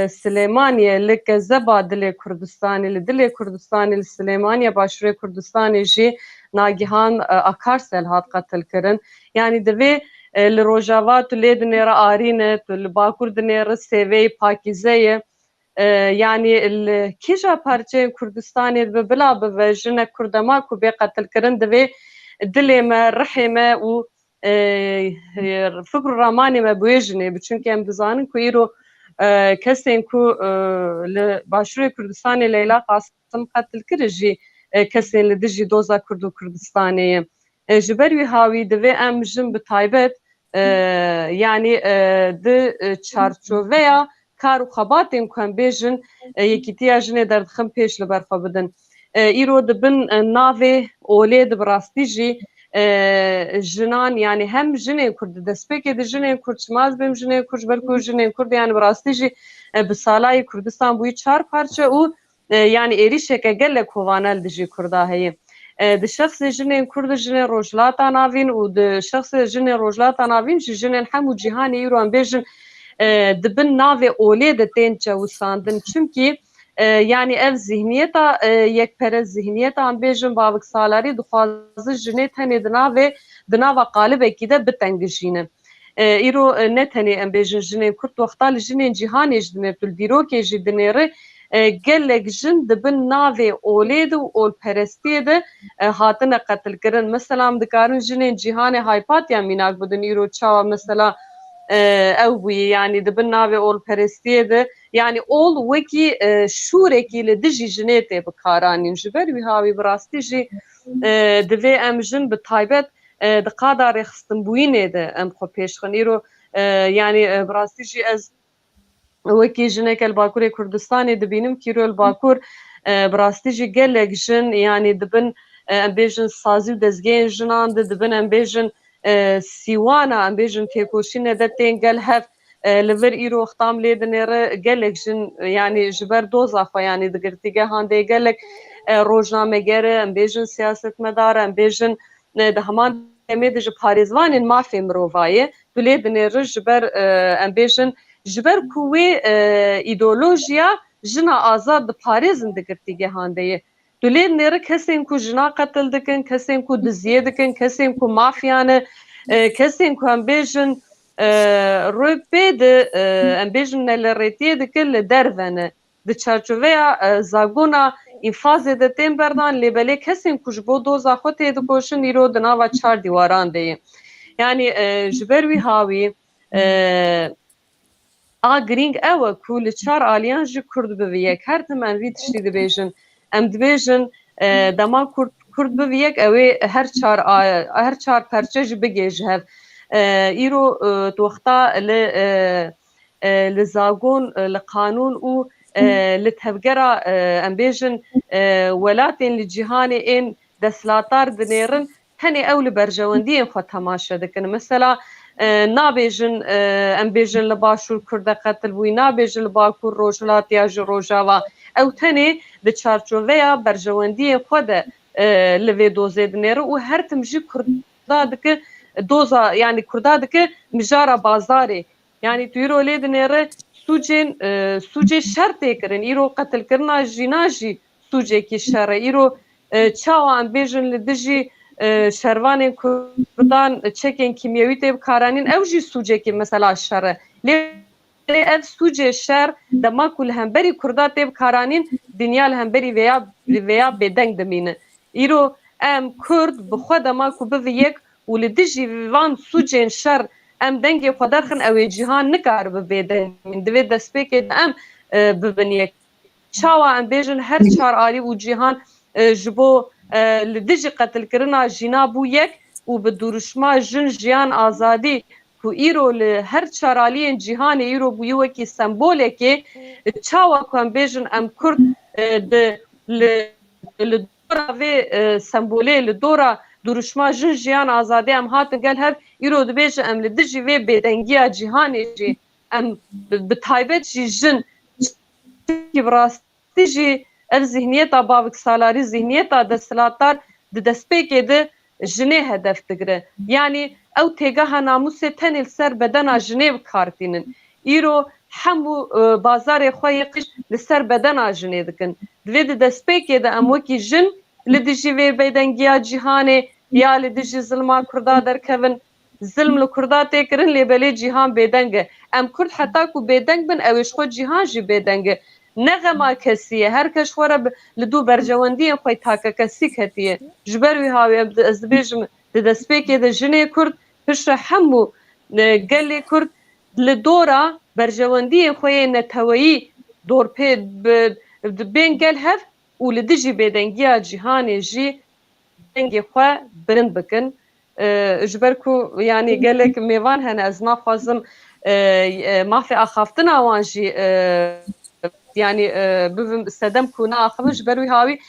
سلیمانیه لکزبا دل کردستانی لدل کردستانی لسلیمانیه باشوری کردستانی جی ناگهان اکارسل هات قتل کرن یعنی دوی لروجاوات لید نیر آرینه لباکور دنیر سیوی پاکیزه yani kîja parçeyên Kurdistanê bi bila bi jinek Kurdema ku bê qetil kirin divê dilê me, rihê me û fikr û ramanê me bûye jinê çünkü em dizanin ku îro kesên ku li Başûrê Kurdistanê Leyla Qasım qetil kir jî kesên li dijî doza Kurd û Kurdistanê ye. Ji ber wî hawî divê em jin bi taybet yani di çarçoveya kar û xebatên ku em bêjin yekîtiya jinê derdixin pêş li ber xwe bidin. Îro dibin navê olê di bi rastî jî jinan yani hem jinên Kurd di destpêkê de jinên Kurd çimaz bêm jinên Kurd ber ku jinên Kurd yani bi rastî jî bi salayê Kurdistan bûyî çar parçe û yani êrişeke gelek hovanel dijî Kurda heye. Di şexsê jinên Kurd jinên rojhilata navîn û di şexsê jinên rojhilata navîn jî jinên hemû cîhanê îro em bêjin dibin navê olê de tên çewîsandin çünkü yani ev zihniyeta yekperest zihniyeta em bêjin bavik salarî dixwazin jinê tenê di nava qalibekî de bitengijînin. Îro ne tenê em bêjin jinên Kurd wexta li jinên cîhanê jî dinêr tu dîrokê jî dinêre gelek jin dibin navê olê de û olperestiyê de hatine qetil kirin. Mesela em dikarin jinên cîhanê haypatiya mînak bidin îro çawa mesela ew bûye yani dibin navê olperestiyê de yani ol wekî şûrekî li dijî jinê tê bikaranîn ji ber wî hawî bi rastî jî divê em jin bi taybet di qada rêxistinbûyînê de em xwe pêşxin îro yani bi rastî jî ez wekî jineke li Bakurê Kurdistanê dibînim ki îro li Bakur bi rastî jî gelek jin yani dibin em bêjin sazî û dezgehên jinan de dibin em bêjin Sîwana em bêjin têkoşînê de tên gel hev li vir îro xtam lê dinêre gelek jin yani ji ber doza xwe yani di girtîgehan de gelek rojnameger em bêjin siyasetmedar em bêjin di heman demê de ji parêzvanên mafê mirovayê tu lê dinêre ji ber em bêjin ji ber ku wê îdeolojiya jina azad di parêzin di girtîgehan de ye. Tu lê dinêre kesên ku jina qetil dikin, kesên ku diziyê dikin, kesên ku mafyane, kesên ku em bêjin rûpê de em bêjin nelerêtiyê dikin li derve di çerçoveya zagona înfazê de tên berdan lêbelê kesên ku ji bo doza xwe tê dikoşin îro di nava çar dîwaran de ye. Yani ji ber wî hawî a girîng ew e ku li çar aliyan jî Kurd bi yek her tim em vî tiştî dibêjin em dibêjin dema Kurd bi yek ew ê her çar perçe jî bigê ji hev. Îro tu wexta li zagon li qanûn û li tevgera em bêjin welatên li cîhanê ên desthilatar dinêrin tenê ew li berjewendiyên xwe temaşe dikin. Mesela nabêjin em bêjin li Başûr Kurd qetil bûyî nabêjin li Bakur rojhilatiya ji Rojava ew tenê di çarçoveya berjewendiyên xwe de li vê dozê dinêre û her tim jî Kurda dike doza yani Kurda dike mijara bazarê yani tu îro lê dinêre sûcê şer tê kirin îro qetilkirina jîna jî sûcekî şer e îro çawa em bêjin li dijî şervanên Kurdan çekên kimyewî tê bikaranîn ew jî sûcekî mesela şer e lê ev sûcê şer dema ku li hemberî Kurda tê bikaranîn dinya li hemberî vêya bêdeng dimîne. Îro em Kurd bi xwe dema ku bivî yek û li dijî van sûcên şer em dengê xwe derxin ew ê cîhan nikare bi bêdeng dimîn divê destpêkê de em bibin yek. Çawa em bêjin her çar alî û cîhan ji bo li dijî qetilkirina jîna bû yek û bi duruşma jin jiyan azadî ku îro li her çar aliyên cîhanê îro bûyî wekî sembolekê çawa ku em bêjin em Kurd li dora vê sembolê li dora duruşma jin jiyan azadî em hatin gel hev îro dibêjin em li dijî vê bêdengiya cîhanê jî em bi taybet jî jin bi rastî jî ev zihniyeta bavik salari zihniyeta desthilatdar di destpêkê de jinê hedef digire. Yani ew têgeha namusê tenê li ser bedena jinê bikartînin. Îro hemû bazarê xwe yê qîş li ser bedena jinê dikin. Divê di destpêkê de em wekî jin li dijî vê bêdengiya cîhanê ya li dijî zilma Kurda derkevin. Zilm li Kurda tê kirin lêbelê cîhan bêdeng e. Em Kurd heta ku bêdeng bin ew ê ji xwe cîhan jî bêdeng e. Ne xema kesî ye. Her kes xwe re li dû bercewendiyên xwe takekesî ketiye. Ji ber wî havê ez dibêjim di destpêkê de jinê Kurd piştre hemû gelê Kurd li dora bercewendiyên xwe yê neteweyî dorpê bên gel hev û li dijî bêdengiya cîhanê jî dengê xwe bilind bikin. Ji ber ku yani gelek mêvan hene ez naxwazim mafê axaftina wan jî yani bivim sedem ku naaxivin ji ber wî havî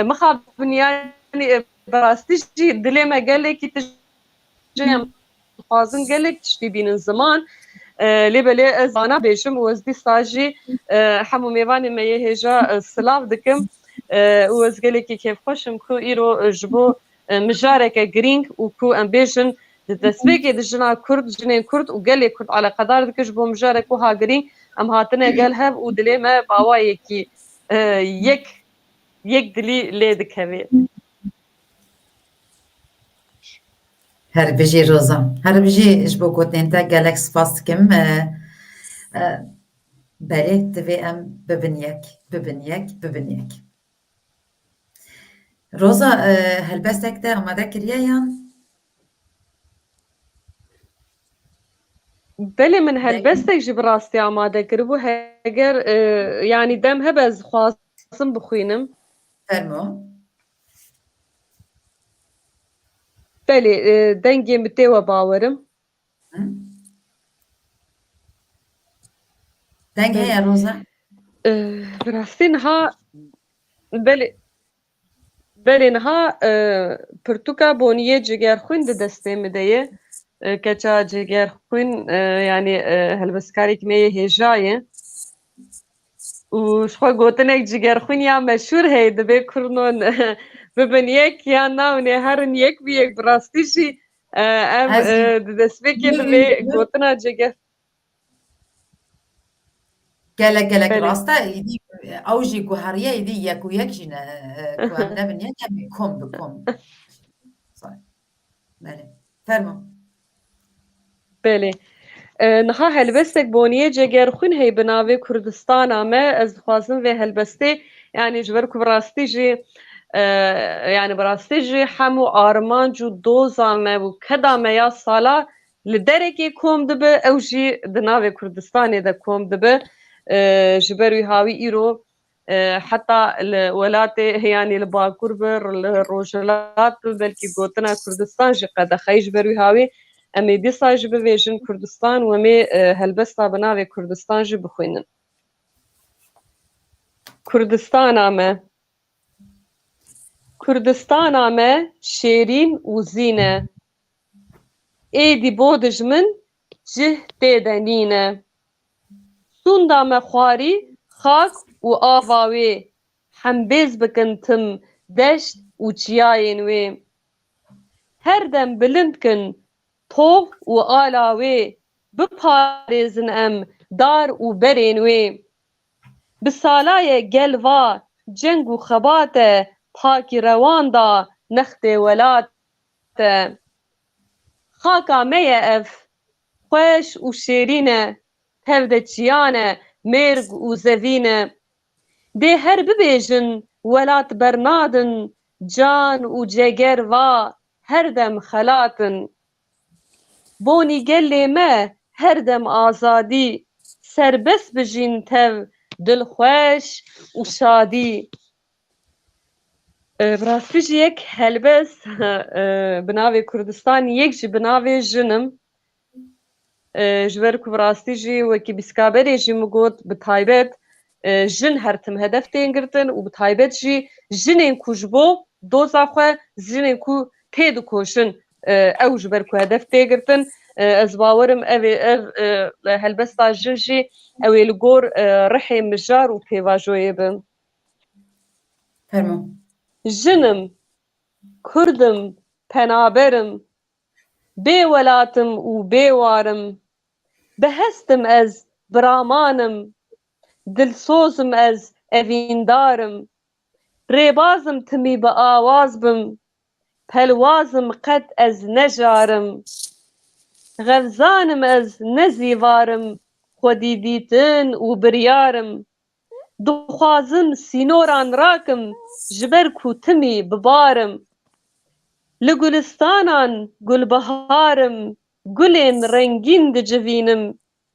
mixabin yani berastî jî dilê me gelekî tijeyem xwazin gelek tiştî bînin ziman lêbelê ez vana bêjim û ez dîsa jî hemû mêvanê me yê hêja silav dikim û ez gelekî kêfxweşim ku îro ji bo mijareke girîng û ku em bêjin di destpêkê de jina Kurd jinên Kurd û gelê Kurd aleqedar dike ji bo mijarek wiha girîng em hatine gel hev û dilê me bawayekî yek dilî lê dikeve. Herbijî Roza. Herbijî ji bo gotên te gelek spas dikim. Belê divê em bibin yek. Roza helbestek te amade kiriye yan? Belê min helbestek ji bi rastî amade kiribû heger yani dem hebe ez xwazim bixwînim. Fermo. Belê dengê min tê we bawerim. Deng heye Roza? Bi rastî niha belê niha pirtûka boniyê cigerxwîn di destê me de ye. Keça cigerxwîn yani helbestkarek me yê hêja ye. û ji xwe gotinek cigerxwîn ya meşhûr heye dibe kurnon bibin yek ya navnê herin yek bi yek bi rastî jî em di destpêkê de vê gotina ciger Gelek Belê. rasta îdî ew jî ku heriye îdî yek û yek jî ne ku em nebin yek em kom bi kom. Belê. Fermo. Belê. Niha helbestek boniyê cigerxwîn heye bi navê Kurdistana me ez dixwazim vê helbestê yani ji ber ku bi rastî jî yani bi rastî jî hemû armanc û doza me û keda me ya sala li derekê kom dibe ew jî di navê Kurdistanê de kom dibe ji ber wî havî îro heta li welatê yani li Bakur bi li Rojhilat bi belkî gotina Kurdistan jî qedexeyî ji ber wî havî em ê dîsa jî bivêjin Kurdistan û em ê helbesta bi navê Kurdistan jî bixwînin. Kurdistana me. Kurdistana me şêrîn û zîn e. Êdî bo dijmin cih tê de nîn e. Sûnda me xwarî xak û ava wê. Hembêz bikin tim deşt û çiyayên wê. Her dem bilind kin tov û ala wê. Biparêzin em dar û berên wê. Bi salayê gel va ceng û xebat e. Pakî rewan da nextê welat e. Xaka me ye ev xweş û şêrîn e. Tev de çiyan e mêrg û zevîn e. Dê her bibêjin welat bernadin. Can û ceger va her dem xelatin. Bonî gelê me her dem azadî. Serbest bijîn tev dilxweş û şadî. Bi rastî jî yek helbest bi navê Kurdistan yek jî bi navê jinim. Ji ber ku bi rastî jî wekî bîskaberê jî min got bi taybet jin her tim hedef tên girtin û bi taybet jî jinên ku ji bo doza xwe jinên ku tê dikoşin ew ji ber ku hedef tê girtin. Ez bawerim ev helbesta jin jî ew ê li gor rihê mijar û pêvajoyê bin. فرمو جنم كردم پنابرم بێ وەلاتم و بێوارم بەهەستم ئەز برامانم دلسۆزم ئەز ئەڤیندارم ڕێبازم تمی بە ئاواز بم پەلوازم قەت ئەز نەژارم غەڤزانم ئەز نەزیڤارم خودی دیتن و بریارم دخوازم سینۆران ڕاکم ji ber ku timî bibarım li gulistanan gulbeharim gulên rengîn dicivînim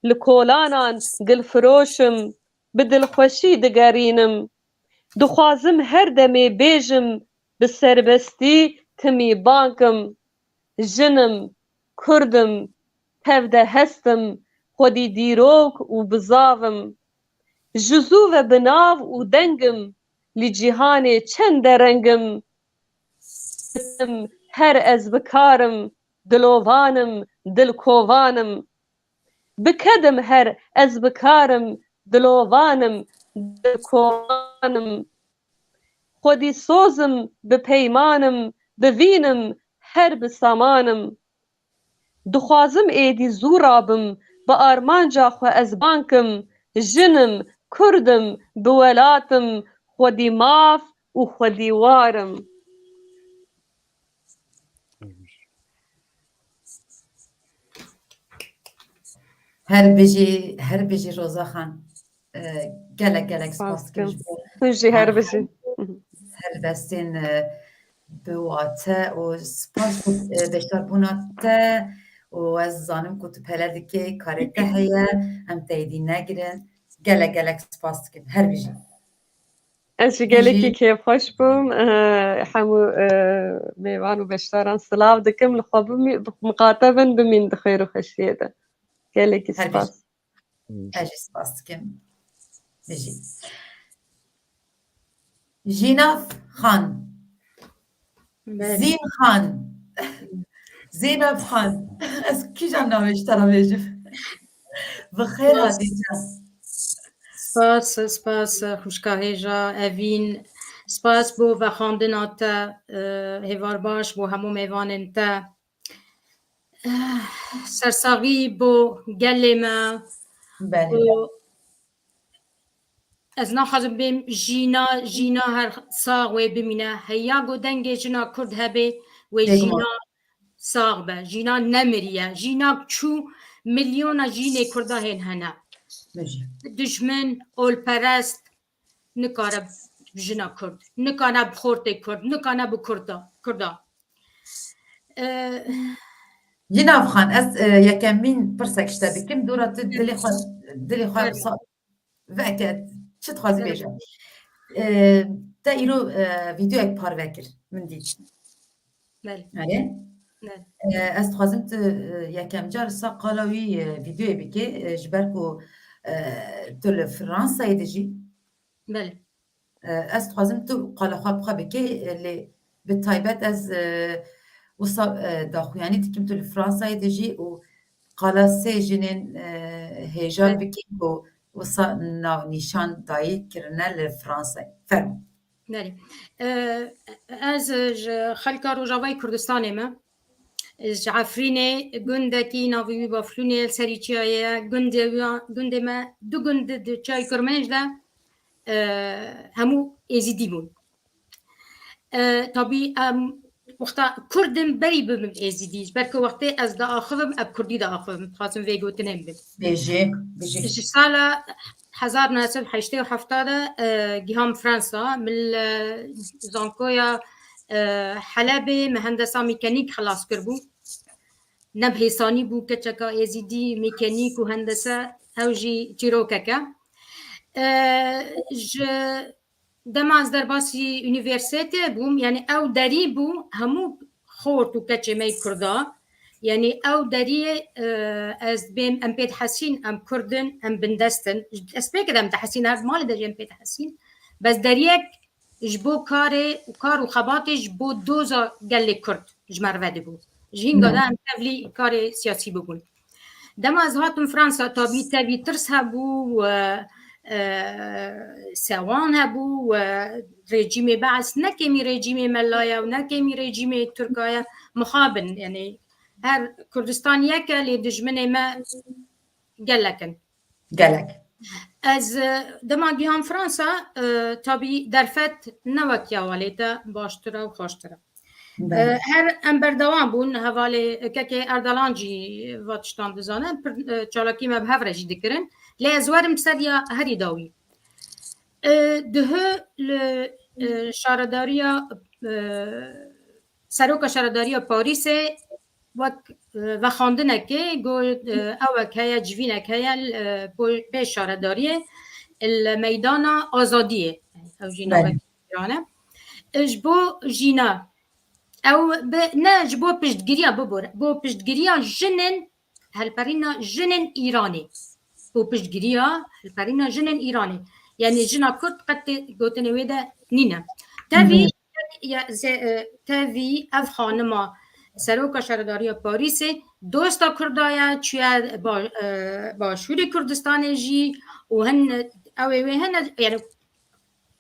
li kolanan gilfiroşim bi dilxweşî digerînim dixwazim her demê bêjim bi serbestî timî bankim jinim kurdim tev de hestim xwedî dîrok û bizavim ji zû ve binav û dengim li cîhanê çend derengim her ez bikarim dilovanim dilkovanim bikedim her ez bikarim dilovanim dilkovanim xwedî sozim bi peymanım bivînim her bi samanım dixwazim êdî zû rabim bi armanca xwe ez bankim jinim kurdim bi welatım xwedî mav û xwedî warim her bijî Roza xan gelek spas dikim Hûn jî her bijî helbestên bi wate û spas beşdarbûna te û ez zanim ku tu pele dikê karê te heye em teyîdî negirin gelek spas dikim her bijî ez jî gelekî kêfxweş bûm hemû mêvan û beşdaran silav dikim li xwe miqatebin bimîn di xêr û xweşiyê de gelekî spas ez jî spas dikim bijî Jînav Xan Zîn Xan Zeynep Xan ez kîjan navê ji te re bêjim bi xêr hatî Spas xuşka hêja evîn spas bû vexandina te hêvar baş bû hemû mêvanên te sersaxî bû gelê me ez naxwazim bêm jîna her sax wê bimîne heya got dengê jina Kurd hebe wê jîna sax be jîna nemiriye jîna çû milyona jînê Kurda hên hene dijmin olperest nikare jina Kurd nikane bi xortê Kurd nikane bi Kurda Jînav Xan ez yekemîn pirsek ji te bikim dûra tu dilê xwe veke çi dixwazî bêje te îro vîdeoyek parvekir min dît ez dixwazim tu yekem car sa qala wî vîdeoyê bikê ji ber ku tu li Fransayê dijî ez dixwazim tu qala xwe bixwe bikê lê bi taybet ez wisa daxuyanî dikim tu li Fransayê dijî û qala sê jinên hêja bikî ku wisa navnîşan dayî kirine li Fransayê fermû ez ji xelka Rojavayê Kurdistanê me ji Efrînê gundekî navê wî Baflûnê li serî çiyayê gundê me du gund di Çaykurmenj de hemû êzîdî bûn tabî em wexta Kurdim berî bibim êzîdî ji ber ku wextê ez diaxivim ev Kurdî diaxivim dixwazim vê gotinê bibim ji sala 1987 de giham Fransa mil zankoya Helebê mühendesa mîkanîk xelas kirbû neb hêsanî bû keçeka êzîdî mîkanîk û hendese ew jî çîrokeke ji dema ez derbasî unîversîtê bûm yani ew derî bû hemû xort û keçê me Kurda yani ew deriyê ez bêm em pê dihesîn em Kurdin em bindestin ez pêke em dihesîn her malê de jî em pê dihesîn bes deriyek ji bo karê û kar û xebatê ji bo doza gelê Kurd ji me re dibû ji hînga de em tevlî karê siyasî bibûn dema ez hatim Fransa tabî tevî tirs hebû سوان هبو و رژیم بعث نکمی رژیم ملایا و نکمی رژیم ترکایا مخابن يعني هر كردستان يكا اللي دجمني ما قالكن از دما جهان فرنسا تابي درفت نوكيا واليتا باشترا و خوشترا هر امبردوان بون هوالي كاكي اردلانجي واتشتان دزانه چالاكي ما بهفرجي دكرن لي ازوارم سريا هري داوي ده شارداريا سروکا شارداريا باريس و خواندنکه گو اوک هیا جوینک هیا به شارداریه المیدان آزادیه او جینا بکرانه اجبو جینا او نه جبو پشتگیریا ببور بو پشتگیریا جنن هلپرینا جنن ایرانی بو پشتگیریا هلپرینا جنن ایرانی يعني جنا كرد قد قوتني ويدا نينا تافي اف خانما سروکا شارداری پاریس دوستا کردایا چیا با شوری کردستان جی و هن اوی هن يعني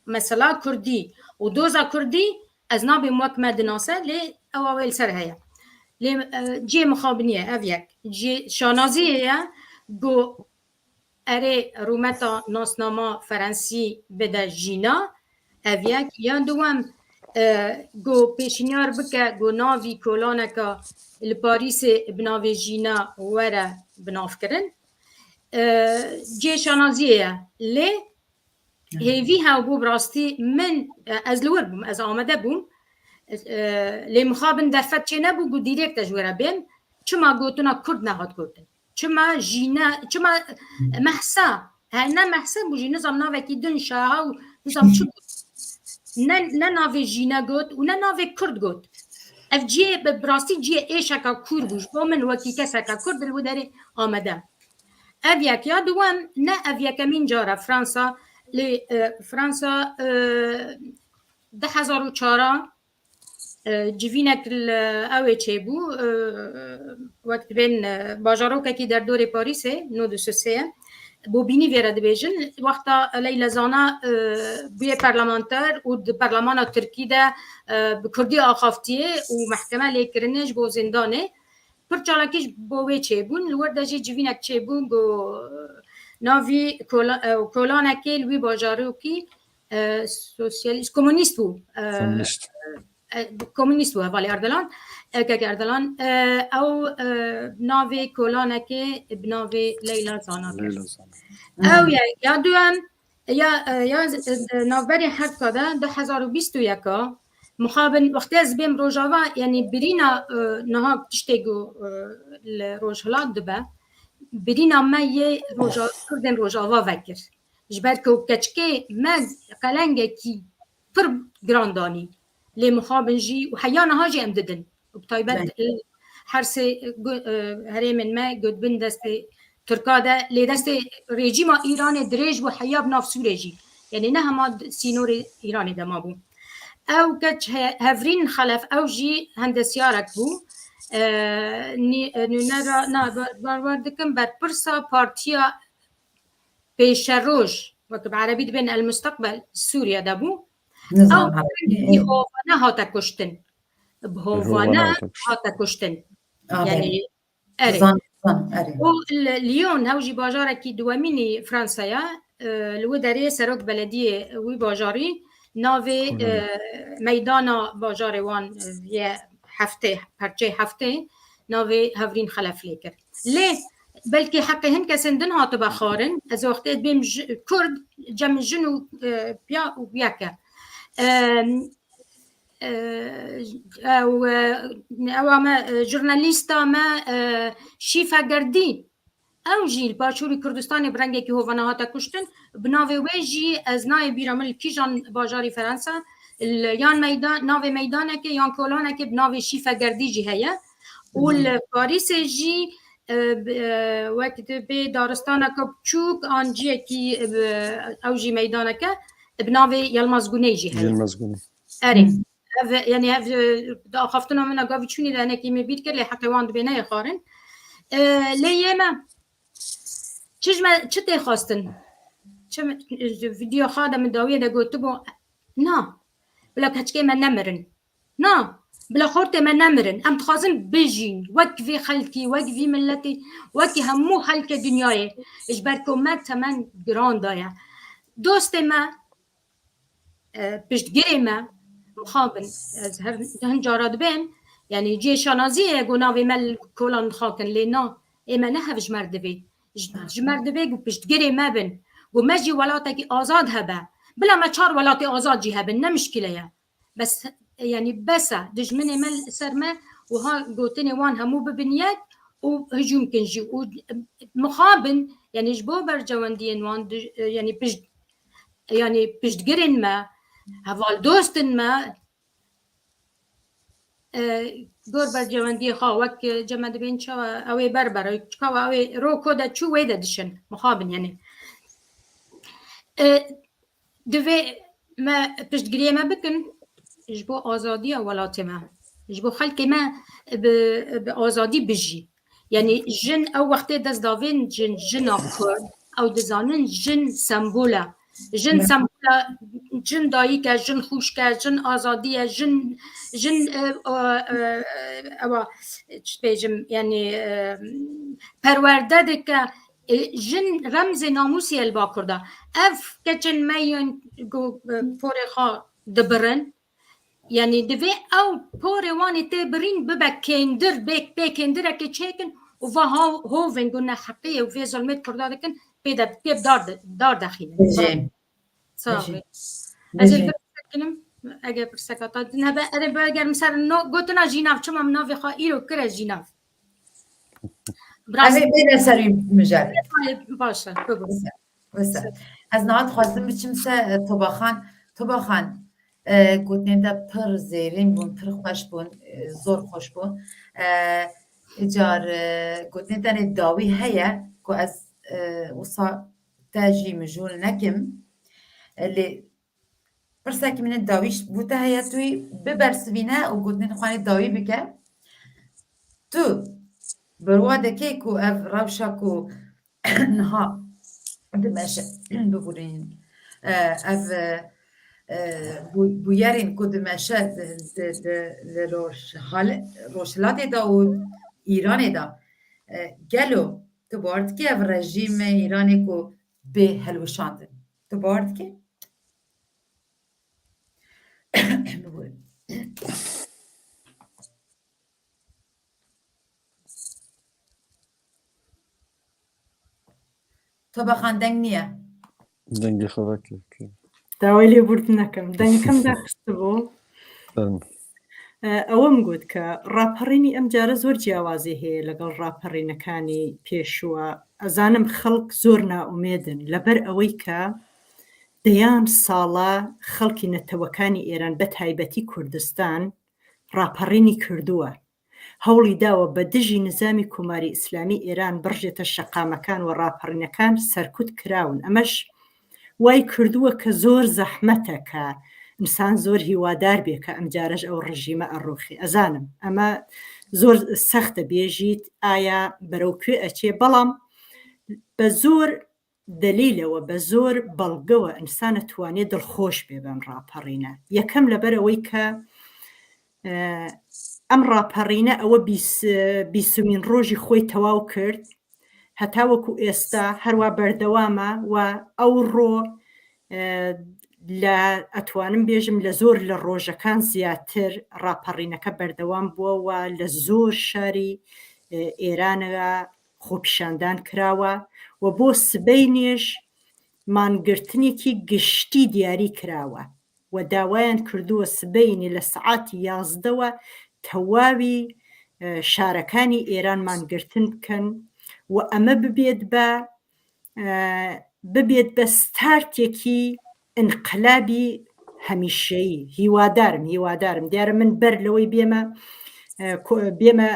مثلا کردی و دوزا کردی از نابی محکمه دناسه لی اوایل سر هیا لی جی مخابنیه اویک جی شانازیه گو اره رومتا ناسناما فرنسی بده جینا اویک یا دوام گو پیشنیار بکه گو ناوی کولانکا لپاریس بناوی جینا وره بناف کرن جی شانازیه لی هیوی ها بو براستی من از لور بوم از آمده بوم لی مخابن درفت چه نبو گو دیرکت جوره بیم چما گوتونا کرد نهاد گوتن چما جینا چما محسا نه محسا بو جینا زمنا وکی دن شاها و نظام چو نه ناوی جینا گوت و نه ناوی کرد گوت اف جی براستی جی ایشکا کور بوش با من وکی کسکا کرد الو داره آمده اف یک یا دوام نه اف یکمین جاره فرانسا لی فرانسا 2004 جوینک اوه چه بو وقت بین باجاروکا کی در دور پاریسه نو دو سوسیه بو بینی ویره دبیجن وقتا لیلا زانا بوی پارلمانتر و د پارلمان ترکی ده بکردی آخافتیه و محکمه لیکرنش بو زندانه پر چالاکیش بوی چه بون لور دجی جوینک چه بون گو ناوی کولانکی لوی باجاروکی سوسیالیست کمونیست بو کمونیست بو والی اردلان که اردلان او ناوی کولانکی بناوی لیلا زانا او یا دوام یا نوبری حرف کده 2021 مخابن وقتی از بیم روجاوا یعنی برینا نها تشتگو روجهلات دبه برینا ما یه روجا کردن روجاوا وکر جبر که کچکه مز قلنگه کی پر گراندانی لی مخابن جی و حیانه ها جی امددن و بطایبت هر سه هرمن ما گود بین دست ترکاده لی دست رژیم ایران دریج و حیاب ناف سوره جی یعنی نه هما سینور ایران دما بو او کچ هفرین خلف او جی هندسیارک بو نونرا نا باروردکم بر پرسا پارتیا پیش روش وقت بعربی بین المستقبل سوریا دبو او بهوانه هاتا کشتن بهوانه هاتا کشتن یعنی اره و لیون هاوجی باجارکی دوامینی فرانسایا لو داره سروک بلدیه وی باجاری ناوی میدان باجار وان یه هفته پرچه هفته ناوی هفرین خلف لیکر لی بلکه حقی هن کسندن هاتو بخارن از وقتی بیم کرد جمع جنو بیا و بیاکه او ما جورنالیستا ما شیفا گردی او جیل باشوری کردستان برنگه که هوانه هاتا کشتن بناوی ویجی از نای بیرامل کیجان باجاری فرانسا یان میدان ناوی میدانه که یان کولانه که بناوی شیفا گردی جی هیا و پاریس جی وقت به دارستانه که چوک آنجیه که او جی میدانه که بناوی یلمازگونه جی هیا اره یعنی دا خفتنا من اگاوی چونی دهنه که میبید که لی حقیوان بینه خارن لیه ما چه خواستن چم فيديو خادم داوية دا قلت بو نا بلا كتشكي ما نمرن نا بلا خورتي ما نمرن ام تخازن بجين وكفي خلكي وكفي ملتي وكي همو خلك دنياي اجبركم ما تمن جران دايا دوست ما پشتگیری ما مخابن از هن جارد بین یعنی جی شانازیه گناوی مل کلان خاکن لینا ایما نه هفش مرده بی جمرده بی گو پشتگیری ما بین گو مجی ولاتا کی آزاد هبه بلا ما چار ولاتی آزاد جی هبن نمشکله یا بس يعني بس دجمني مل سرما وها قوتني وان همو ببنيات وهجوم كنجي ومخابن يعني جبو برجواندين وان يعني بجدقرن ما هفال دوستن ما دور برجواندي خاوك جمد بين شوا اوي بربر شوا اوي روكو دا شو ويدا دشن مخابن يعني دوي ما بجدقري ما بكن جبو آزادی ولات ما جبو خلق ما بآزادی بجی یعنی جن او وقتی دست داوین جن کرد او دزانن جن سمبولا جن دایی که جن خوش که جن آزادی جن چه بیجم یعنی پرورده که جن رمز ناموسی البا کرده اف که جن میون گو پوری خواه دبرن يعني دفي او بوري واني تبرين ببكندر بكندر كي تشيكن وفا هوفن قلنا حقيقه وفي ظلمت كردادكن بيد دار داخلين صافي اجل بسكنم اجل برسكاتات نبا انا بقى مثلا نو قلتنا جيناف شما منافي خايرو كره جيناف براسي بين سري مجال باشا بس از نهاد خواستم بچم طباخان گوتنین دا پر زیرین بون پر خوش بون زور خوش بون جار گوتنین دا داوی هیا که از وصا تاجی مجول نکم اللي برساكي من الداويش بوتا هيا توي ببرسبينا و گوتنین خواني داوي بك تو برواده كيكو اف روشاكو نها دمشق ببورين اف بویارین که دمشه روشلاتی دا و ایرانی دا گلو تو بارد که او رژیم ایرانی که به هلوشاندن تو بارد که تو بخان دنگ نیه دنگی خواه که داوای لێبوردن نەکەم دەنگەکەم داخست بوو ئەوەم گوت کە ڕاپەڕینی ئەم جارە زۆر جیاوازی هەیە لەگەڵ ڕاپەڕینەکانی پێشووە ئەزانم خەڵک زۆر نائومێدن لەبەر ئەوەی کە دەیان ساڵە خەڵکی نەتەوەکانی ئێران بە تایبەتی کوردستان ڕاپەڕینی کردووە هەوڵی داوە بە دژی نظامی کۆماری ئیسلامی ئێران بڕژێتە شەقامەکان و ڕاپەڕینەکان سەرکوت کراون ئەمەش وای کردووە کە زۆر زەحمەتە کە ئینسان زۆر هیوادار بێ کە ئەم جارەش ئەو ڕژیمە ئەڕۆخی ئەزانم ئەمە زۆر سەختە بێژیت ئایا بەرەو کوێ ئەچێ بەڵام بە زۆر دلیلەوە بە زۆر بەڵگەوە ئینسان ئەتوانێت دڵخۆش بێ بەم ڕاپەڕینە یەکەم لەبەر ئەوەی کە ئەم ڕاپەڕینە ئەوە بیسمین ڕۆژی خۆی تەواو کرد هەتاوەکو ئێستا هەروە بەردەوامە و ئەو ڕۆ لە ئەتوانم بێژم لە زۆر لە ڕۆژەکان زیاتر ڕاپەڕینەکە بەردەوام بووە و لە زۆر شاری ئێرانەوە خۆپیشاندان کراوە و بۆ سبەی نێژ مانگرتنێکی گشتی دیاری کراوە و داوایان کردووە سبەینی لە سەعاتی 11ەوە تەواوی شارەکانی ئێران مانگرتن بکەن و ئەمە ببێت بە ستارتێکی ئینقلابی هەمیشەیی هیوادارم دیارە من بەر لەوەی بێمە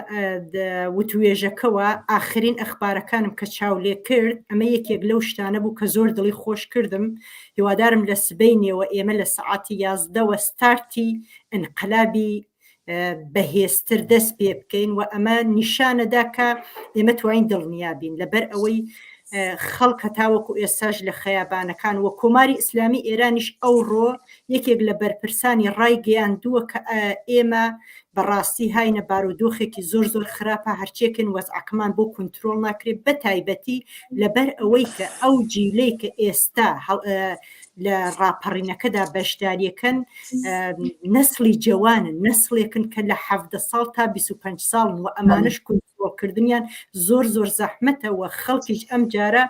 وتوێژەکەوە ئاخرین ئەخبارەکانم کە چاو لێ کرد ئەمە یەکێک لەو شتانە بوو کە زۆر دڵی خۆش کردم هیوادارم لە سبەینەوە ئێمە لە سەعاتی 11ەوە ستارتی ئینقلابی بەهێزتر دەست پێ بکەین و ئەمە نیشانەدا کە ئێمە توانین دڵنیابین لەبەر ئەوەی خەڵکە تاوەکو ئێستاژ لە خەیابانەکان وە کۆماری ئیسلامی ئێرانیش ئەوڕۆ یەکێک لە بەرپرسانی ڕای گەیاندووە کە ئێمە بەڕاستی هاینە بارودۆخێکی زۆر زۆر خراپە هەرچێکن وەزعەکەمان بۆ کنترۆل ناکرێت بە تایبەتی لەبەر ئەوەی کە ئەو جیلەی کە ئێستا لە ڕاپەڕینەکەدا بەشداریەکەن نەسلی جوانن نەسلێکن کە لە 17 ساڵ تا 25 ساڵن و ئەمانش کنترۆلکردنیان زۆر زۆر زەحمەتەوە خەڵکیش ئەم جارە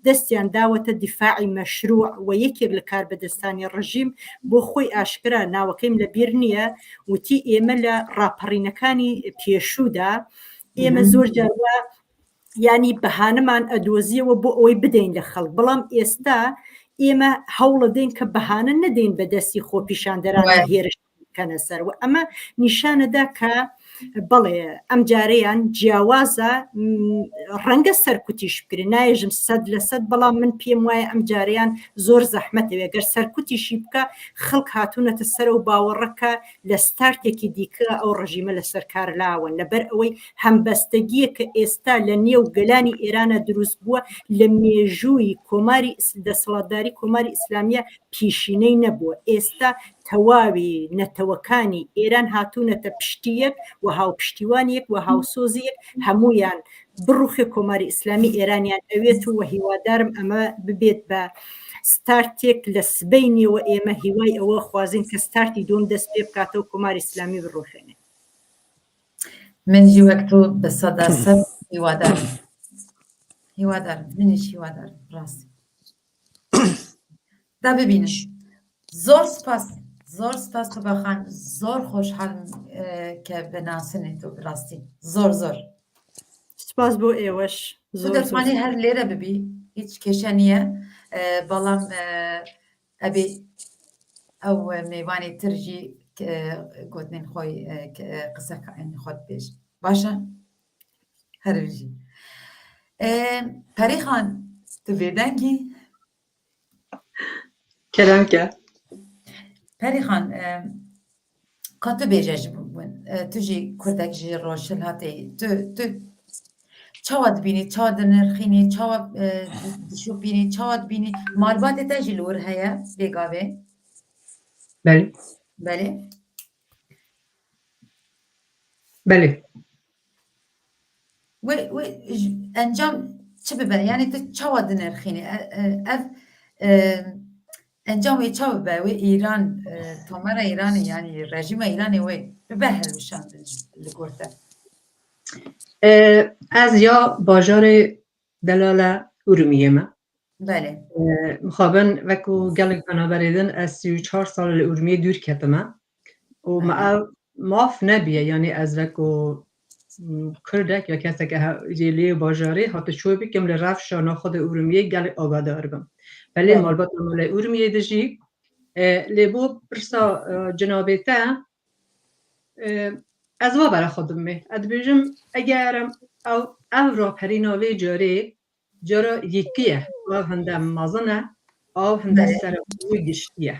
دەستیان داوەتە دیفاعی مەشروع و یەکێک لە کاربەدەستانی ڕژیم بۆ خۆی ئاشکرا ناوەکەیم لە بیر نییە وتی ئێمە لە ڕاپەڕینەکانی پێشوودا ئێمە زۆر جاروا ینی بەهانەمان ئەدۆزیەوە بۆ ئەوەی بدەین لە خەڵک بەڵام ئێستا ئێمە هەوڵە دەین کە بەهانە نەدەین بەدەستی خۆپیشاندەران هێرش بکەنە سەر و ئەمە نیشانەدا کە بەڵێ ئەم جارەیان جیاوازە ڕەنگە سەرکوتیش بکرێن نایژم 100% بەڵام من پێم وایە ئەم جارەیان زۆر زەحمەتەوێ گەر سەرکوتیشی بکە خەڵک هاتوونەتە سەر و باوەڕەکە لە ستارتێکی دیکە ئەو ڕژیمە لەسەر کار لاوە لەبەر ئەوەی هەمبەستەگیە کە ئێستا لە نێو گەلانی ئێرانە دروست بووە لە مێژووی کۆماری دەسەڵاتداری کۆماری ئیسلامیە پیشینەی نەبووە ئێستا تەواوی نەتەوەکانی ئێران هاتوونەتە پشتیەک و هاوپشتیوانیەک و هاوسۆزیەک هەمویان بڕوخی کۆماری ئیسلامی ئێرانیان ئەوێت و هیوادارم ئەمە ببێت بە ستارتێک لە سبەینیەوە ئێمە هیوای ئەوە خوازین کە ستارتی دۆم دەست پێ بکاتەوە کۆماری ئیسلامی بڕۆخێنێ منجی وەک تۆ بە سەدا سەد هیوادارم منیش هیوادارم ڕاستی دا ببینش زۆر سپاس تو بەخان زۆر خۆشحالم کە بەناسنێت و ڕاستی زۆر سپاس بۆ ئێوەش زۆر دەتوانی هەر لێرە ببی هیچ کێشە نییە بەڵام ئەبێ ئەو میوانی ترژی گوتنین خۆی قسەکەین خۆت پێش باشە هەرژی پەریخان تو بێدەنگی کەرامکە پەریخان کاتو بێژەژ بوون توژی کوردێکژی ڕۆژل هاتی تو چاوا دبینی چاوا دنرخینی چاوا دشوبینی چاوا دبینی مالباتێ تا jî li wir heye bêgavê belê wê encam çi bibe yani tu çawa dinirxînî ev encam wê çawa bibe wê îran tomara îranê yani rejîma îranê wê bibe helbişandin li gor te Ez ya bajarê delala Urmiyê me belê mixabin wekû gelek penaberê din ez 34 sal li Urmiyê dûr ketime û me ev maf nebiye yani ez wekû Kurdek ya kesek jê lê bajarê hate çû bikim li rewşa naxwe Urmiyê gelek agadar bim belê malbata me li Urmiyê de jî lê bo pirsa cenabê te ez va bera xwe dimê ez dibêjim eger ev raperîna vê carê cara yekî ye ev hinde mezin e ev hinde serwî giştî ye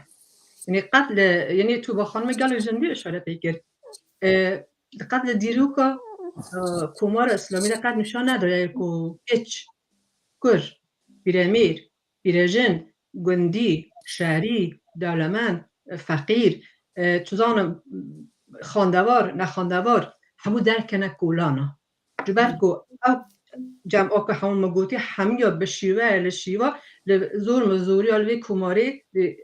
yani qet li yani tu baxanime gelek jindî işaret kir qet li dîroka Komara İslamî de qet nîşan nedaye ku hiç Kur Biremîr Birejin Gundî şerî dewlemend feqîr tu zanim xandevar nexandevar hemû derkene kolana ji ber ku ew cem'aka hemû me gotî hemiya bi şîveya li şîva li zor me zoriya li vê komarê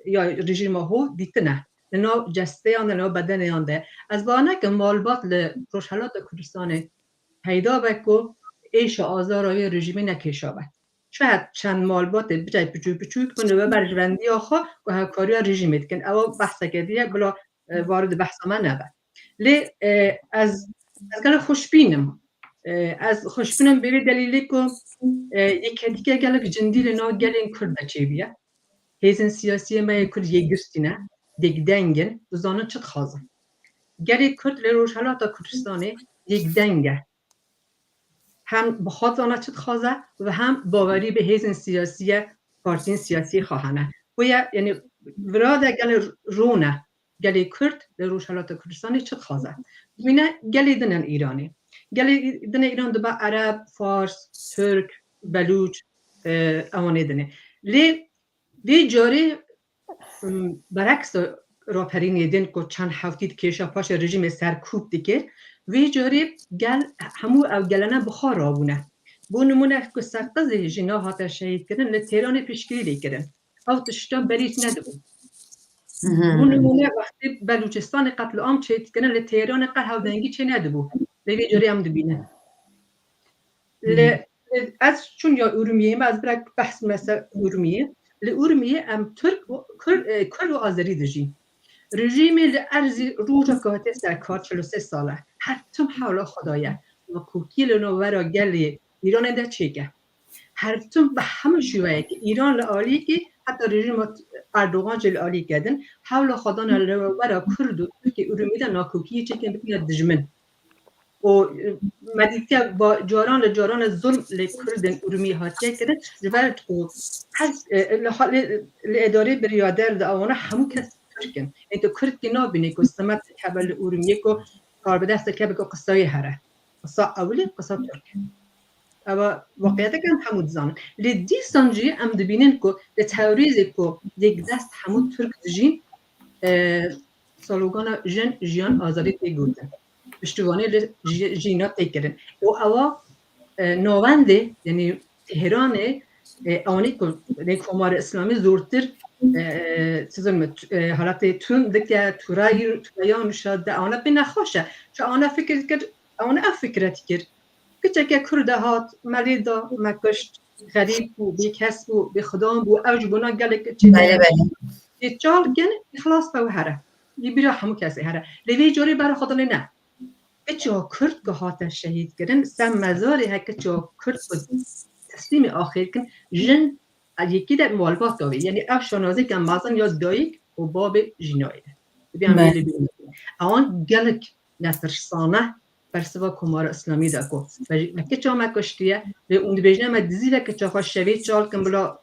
ya rejîma hov dîtine li nav cesteyan li nav bedeneyan de ez ba nekim malbat li Rojhelata Kurdistanê peyda be ku êşa azara vê rejîmê nekêşa be şayet çend malbatê bicay piçûk piçûk bin li we berjivendiya xwe ku hevkariya rejîmê dikin ew behseke diye bila varid behsa me nebe lê ez gelek xweşbînim ez xweşbînim bê vê delîlê ku yekî gelek cindî li nav gelên Kurd de çêbiye hêzên siyasî me yê Kurd yê girtîne dêkdengin dizanin çi dixwazin gelê Kurd li Rojhelata Kurdistanê yêkdeng e hem bixwaz zana çi dixwaze ve hem bawerî bi hêzên siyasî partiyên siyasî xwahane boya yani virade gelê rûne gelê Kurd li Rojhelata Kurdistanê çi dixwaze bîne gelê din in Îranê gelê din Îran dibe Ereb Fars Türk Belûç اوانه دنه لی دی جاری برعکس راپرین دین کو چند هفتید کشا پاش رژیم سرکوب دیگر وی جاری گل همو او گلنه بخار آبونه بو نمونه که سقز جنا هاتا شهید کردن لتهران پیشگیری کردن او تشتا بریت ندبون بو نمونه وقتی بلوچستان قتل عام شهید کردن لتهران قتل هاودنگی چه ندبون وی جاری هم دبینه از چون یا ارومیه ما از برای بحث مثلا ارومیه ارومیه ام ترک کرد و آذری دژی رژیم لارزی روزا که در کار 43 ساله هر تم حول خدایه و کوکی لنوورا گلی ایران انده چیگه هر تم به همه شویه که ایران لعالی که حتی رژیم اردوغان جل عالی کردن حول خدا لنوورا کرد و ترک ارومیه ناکوکی چیکن بکنه دجمن و مدیتی با جاران ظلم لکردن ارومیه هاتیه کرده جبرد و اداره بریادر ده آوانه همون کس ترکن این تو کرد که نابینه که سمت کبل ارومیه که کار به دست کبل که قصایی هره قصا اولی قصا ترک اما واقعیت کن همون زانه لیدی سانجی هم دبینن که ده تاوریزی که یک دست همون ترک دجین سالوگان جن آزادی تیگودن پشتوانه جینا تکرن و اوا نوانده یعنی تهران آنی که کمار اسلامی زورتر چیزم حالت تون دکه تورایان شد آنها به نخواشه چون آنها فکر کرد آنها فکرت کرد که چه کرده هات ملیدا مکشت غریب و بیکس و بخدام و اوج بنا گله چه چال کن خلاص به هره بیرا همون کسی هره لیوی جوری برای خدا نه کچا کرد که هات شهید کردن سم مزاری ها کچا کرد تسلیم آخر کن جن یکی در موالبات داوی یعنی اف شانازی که مازن یا دایک و باب جنایه آن گلک نترسانه برسوا کمار اسلامی دا کو کچا ما کشتیه به اون بیجنه ما دیزی و کچا خواه شوید چال کن بلا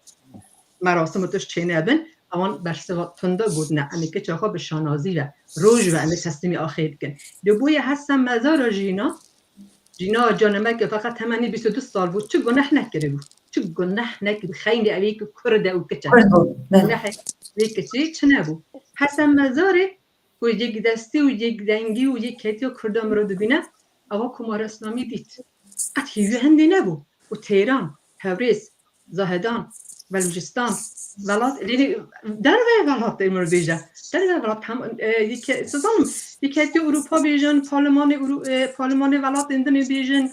مراسم توش چینه بن آن برسوا تنده بود نه امی کچا خواه به شانازی و روژ و امی تسلیم آخر کن دو بوی هستم مزار جینا جانمه که فقط همانی 22 سال بود چه گناه نکرده بود چه گناه نکرده خیلی اوی که کرده و کچه گناه وی چه نبود حسن مزاره و یک دستی و یک دنگی و یک کتی و کرده مرا ببینه اوا کمار اسلامی دید قطعی هنده نبود و تهران، تبریز، زاهدان، بلوچستان ولات در ولات امر بیجه در ولات هم یکی اروپا بیجن پارلمان ولات اندن بیجن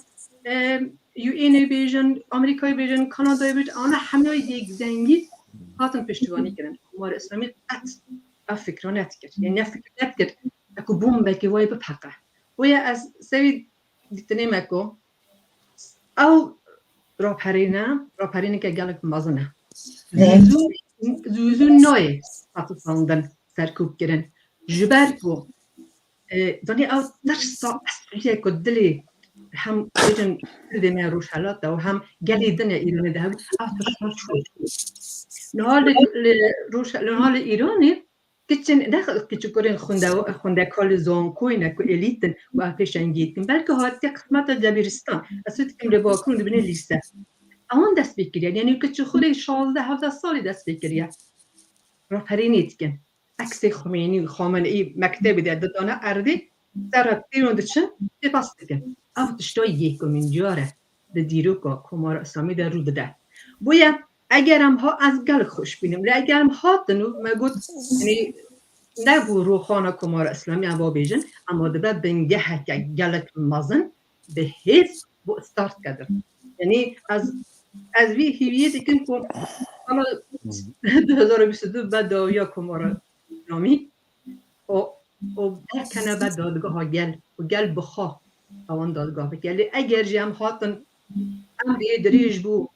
یو این بیجن آمریکای بیجن کانادا بیجن آنها همه یک زنگی هاتن پشتیبانی کردن کمار اسلامی فکرانه کرد یعنی فکر کرد اکو بوم بکی وای بپقه وای از سوی دیتنه مکو او راپرینه که گلک مازنه زوزو نوی پاتوساندن سرکوب کردن جبر کو دانی او درسا اصلیه که دلی هم بیجن دنیا روش حالات و هم گلی دنیا ایرانی ده او ترسا شد نهال ایرانی کچن داخل کچکورین خونده کال زانکوی نکو الیتن و پیشنگید کن بلکه هاتی قسمت دبیرستان اصلا کم لباکون بینه لیسته آن دست بکریه یعنی کچ خودی 16-17 سالی دست بکریه راپرینید کن عکس خامنه‌ای مکتب ده دادانه اردی در تیرون دچن دپاس کن او تشتای یکمین جاره ده دیروکا کمار اسلامی در رو ده باید اگر هم ها از گل خوش بینیم اگر هم ها تنو مگود یعنی نبو روخانه کمار اسلامی هم با بیجن اما دبره بنگه که گلک مازن به حیث با استارت کردن یعنی از وی هیویه دیکن که حالا 2022 بعد داویا کمار اسلامی و برکنه بعد دادگاه ها گل بخواه اوان دادگاه بگلی اگر جم هاتن هم دیگه دریج بو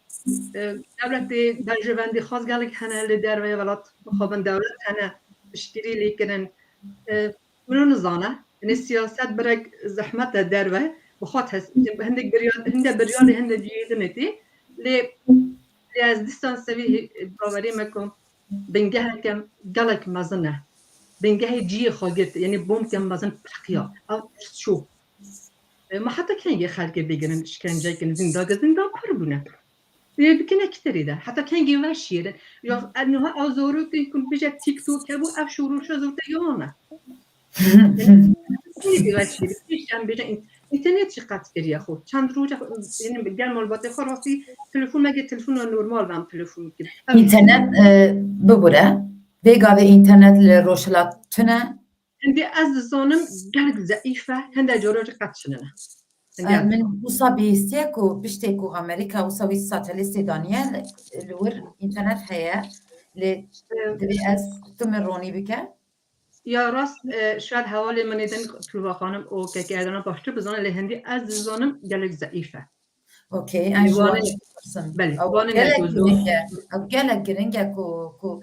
دولت دنجوندی خواست گلک هنه لدر و ولات بخوابن دولت هنه اشتری لیکنن منو نزانه یعنی سیاست برای زحمت در و بخواد هست هنده بریال هنده جیده نتی لی از دیستان سوی باوری مکم بنگه کم گلک مزنه بنگه جی خواهد یعنی بوم کم مزن پرقیا او شو ما حتی کنگه خلقه بگیرن شکنجه کنه زندان پر بونه بکنه کتری ده حتی کنگی وشیره یا انها آزارو کن بجه تیک توک کرد و اف شروع شد زورت یامه کنگی وشیره پیشم بجه اینترنت چی قطع کردی خود چند روز یعنی بگم مالبات خرافی تلفن مگه تلفن نرمال هم تلفن کرد اینترنت ببره بگاه اینترنت لروشلات تنه هندی از زانم گرگ ضعیفه هنده جورج قطع شدنه من وصا بيستيكو بيشتكو أمريكا وصا ويس ساتليست دانيال لور إنترنت هيا لدبي أس تمروني بك یا راست شاید حوالی من ایدن طلوع خانم او که گردانا باشتر بزانه لهندی از زانم گلک ضعیفه أوكي أنا جوان بله أو جالك جرينجا كو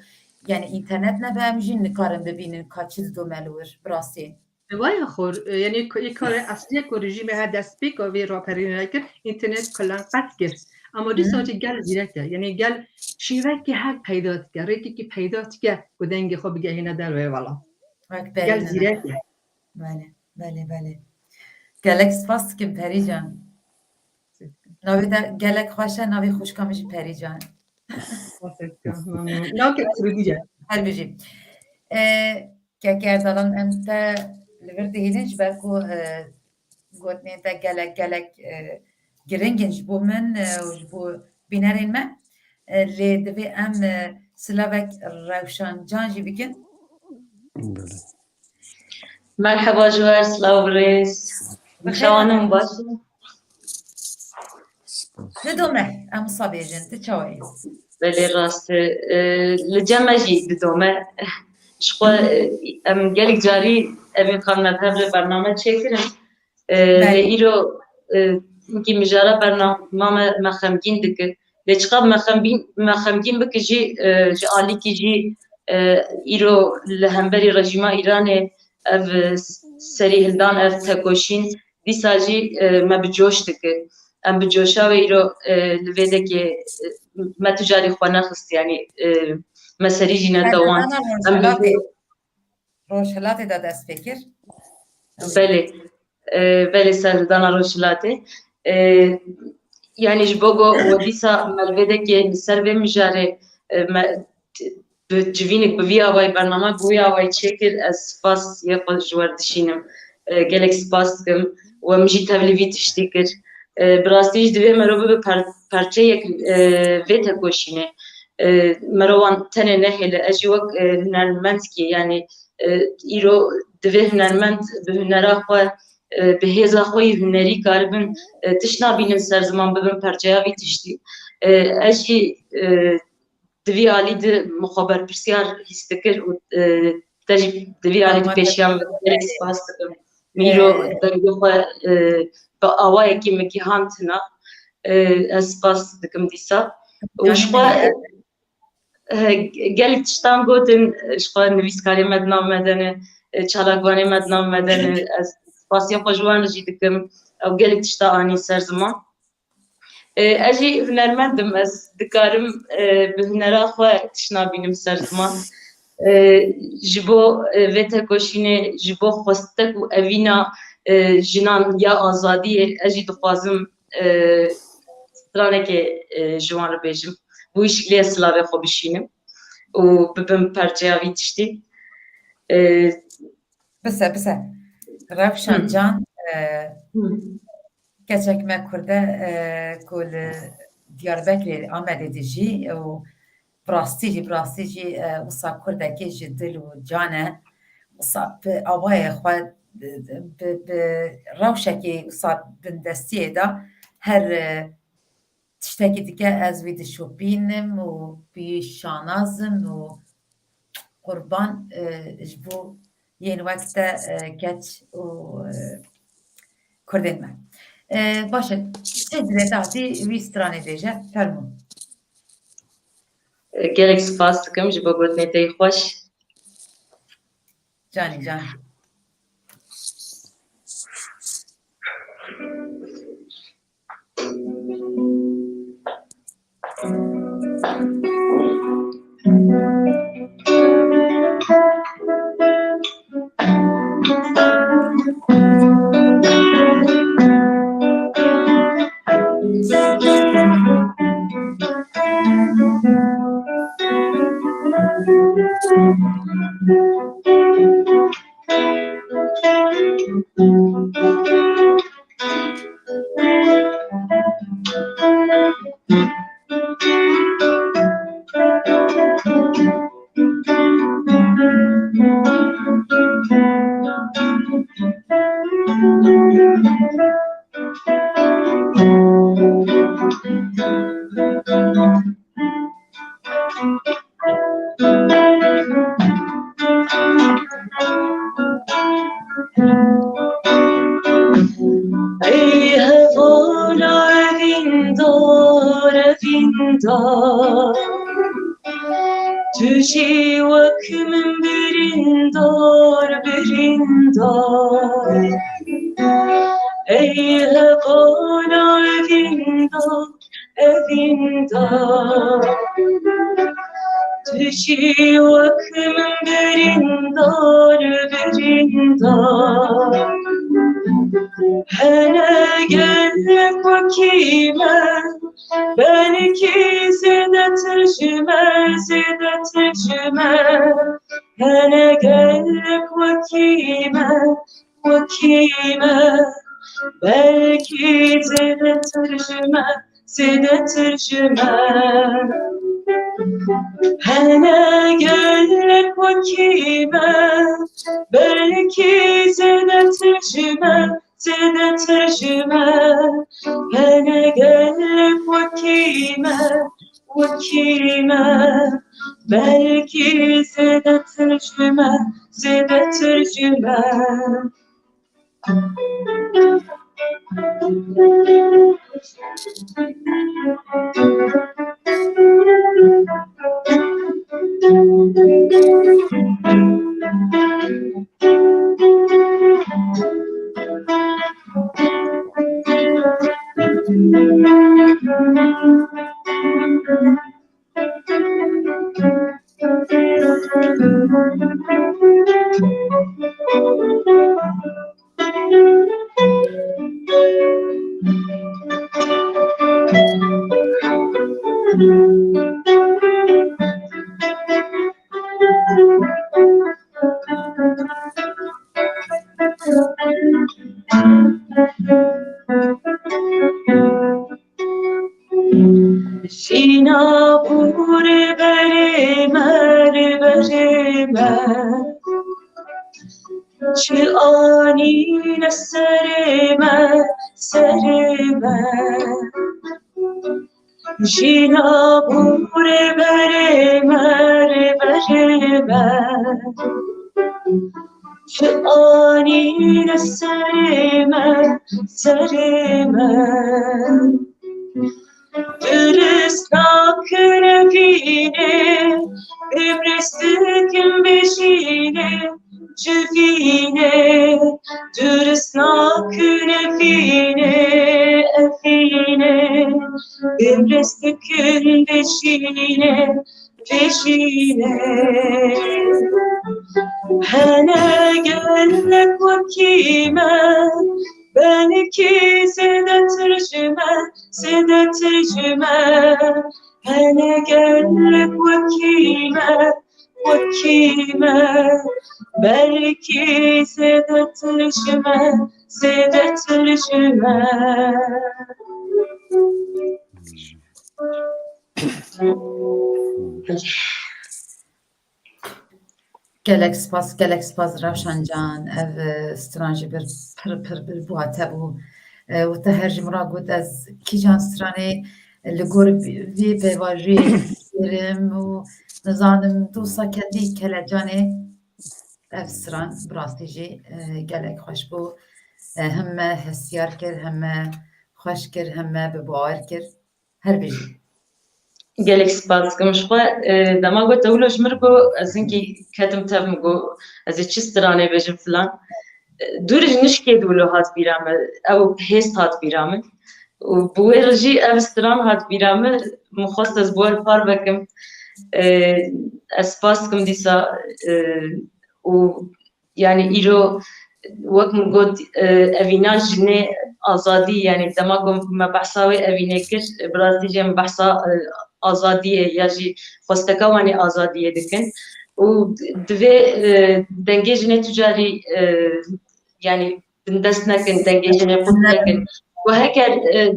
يعني إنترنت نبهم جين نقارن ببين كاتشز دو ملور براسي وای خور یعنی یک کار اصلی که رژیم ها دست بی که وی را پرینه کرد اینترنت کلان قطع کرد اما دی ساعتی گل زیرک کرد یعنی گل شیوه که حق پیدا کرد ریکی که پیدا کرد و دنگ خوب گهینه در وی والا گل زیرک کرد بله گلک سپاس کم پری جان ناوی دا گلک خوشه ناوی خوشکامش پری جان نه که سرودی جان هر بجی که گردالان انت لورد هیدنج برکو گوتنی تا گلک گرنگنج بو من بو بینرین من لی دوی ام سلاوک روشان جانجی بکن مرحبا جوار سلاو بریز شوانم باش ددومه ام صابیجن تچاوی بله راست لجمع جی ددومه شخوا ام گلک جاری ام خان مذهب برنامه چکرم ایرو کی مجاره برنامه مخمگین دکه لچقاب مخمگین بکه جی عالی کی جی ایرو لهمبری رژیما ایرانه اف سری هلدان اف تکوشین دیسا جی ما بجوش دکه ام بجوشا و ایرو لویده که ما تجاری خوانا خست یعنی مسری جینا دوان روشلاتی دا دست فکر بله سردانا روشلاتی yani jbogo wadisa malvede ke serve mijare bjivinik bi avay barnama bu avay çekir as spas yapaz jwar dişinim gelek spas kim ve mji tevlivi tiştikir brastij dve merobe bi parçe yek vete koşine merovan tene nehele ajwak hünermend ki yani iro dve hünermend bi hünera xwe به هزا خوی هنری کاربن تشنا بینن سر زمان ببن پرچاوی تشتی اجی دوی عالی ده مخابر پرسیار هستکر و تجی دوی عالی ده پیشیان بگرک سپاس دکم میرو دنگو خواه با آوائه که مکی هانتنا سپاس دکم دیسا و شخواه گلی تشتان گوتن شخواه نویسکاری مدنام مدنه چالاکوانی مدنام مدنه پاسیا خوشوان جی دکم او گلک تشتا آنی سر زمان اجی هنرمندم از دکارم به هنرا خواه تشنا بینم سر زمان جبو ویتا کوشینه جبو خوستک و اوینا جنان یا آزادی اجی دخوازم سترانه که جوان رو بیجم bu işikliğe sılave xo bişinim û bibim perçeyavî tiştî Bise Revşan Can keçek me Kurde ku li Diyarbekirê Amedê de jî û rastî jî wisa Kurdekê ji dil û cane wisa bi avayê xwe bi rewşekê wisa bindestiyê da her tiştekî dike ez wî dişopînim û bî şanazim û qurban ji bo yên wekte keç û Kurdên me. Baş e çi dilê datî wî stranê bêje fermûn. gelek spas dikim ji bo gotinê te xweş Canî can. ای هوانا evindar Tüji vakımın birindar Ey hevana evindar Tüji vakımın birindar Hele gel vakime belki zede tercüme Hele gel vakime belki zede tercüme Hele gel vakime belki zede tercüme Hele gel vakime belki zede tercüme Şina bure berime Çi anine serime Şina bure berime Çi anine serime Dürüst akını fine, ömrüstüküm beşine, cüvine. Dürüst akını fine, ömrüstüküm beşine. Hele gel vakime, belki zede tercüme Hele gel vakime belki zede tercüme Gelek spas Ravşancan ev stranji bir pır bir buate bu و te her jimra gut ez kijan strane li gor vî pêvajiyê gerim û nizanim dosa kendî kelecanê ev stran bi rastî jî gelek xweş bû hem me hestiyar kir hem me xweş kir hem me bi bawer kir her bî jî Gelek spas kımışwa dema got ewlo jmir got ez hinkî ketim tev min got ez ê çi stranê bêjim filan Dur nişkê dûlo hat bîra me ew hêst hat bîra min û bi wê re jî ev stran hat bîra me min xwast ez bi we par vekim ez spas dikim dîsa û yani îro wek min got evîna jinê azadî yani dema ku me behsa wê evînê kir bi rastî jî em behsa azadiyê ya jî xwasteka wan ê azadiyê dikin و دوی دنگی جنه تجاری يعني دست نکن دنگی جنه قط نکن و هکر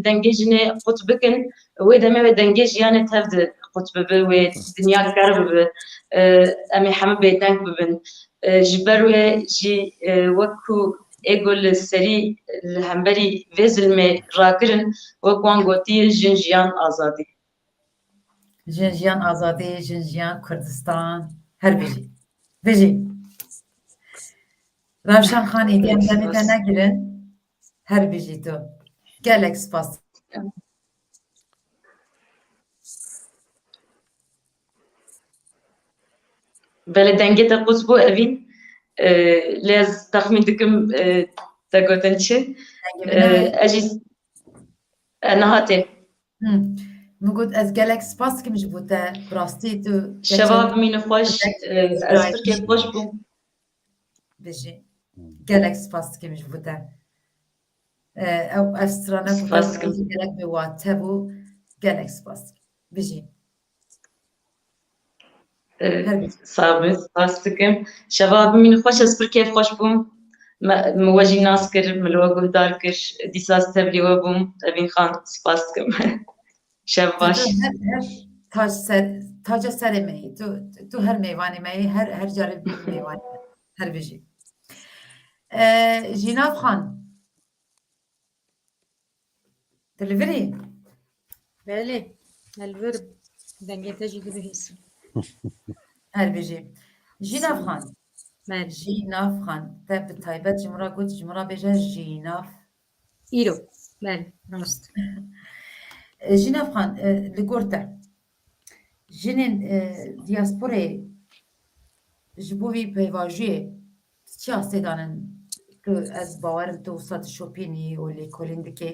دنگی جنه قط بکن و دمه و دنگی جیانه تفد قط ببه و دنیا کار ببه امی همه بیتنگ ببن جبر و جی وکو اگل سری همبری وزل می راکرن وکوان گوتی جنجیان آزادی جنجیان آزادی جنجیان کردستان هر بیجی Ravşan Xan idiyem demide negirin her بیجی تو gelek spas بله دنگه تا قوس بو اوین لیز تخمین دکم تا گوتن چه اجیز نهاته میگوید از gelek spas kimmiş bu te rasti tu شباب مين خوش اسفر که خوش بو بیجی gelek spas kimmiş bu te او استرانه سپاس bu کم. gelek bir vaate bu gelek spas بیجی صابر سپاس دکم شباب مين خوش اسفر که خوش بوم مواجی ناس کر ملوه گهدار کر دیساز تبلی و بوم اوین خان سپاس دکم شب باش tac ser meyi tu her meyvani meyi her cari meyvani her بیجی Jinav Xan Delivery بله الورب دنگه تجید بهیس her بیجی Jinav Xan بله Jinav Xan te bi taybet jimra got jimra beje Jinav ایرو بله راست Jinav Xan li gor te jinên diasporayê ji bo vî peyvajiyê çi astê danin tu ez bawerim tu wisa dişopînî û lêkolîn dikê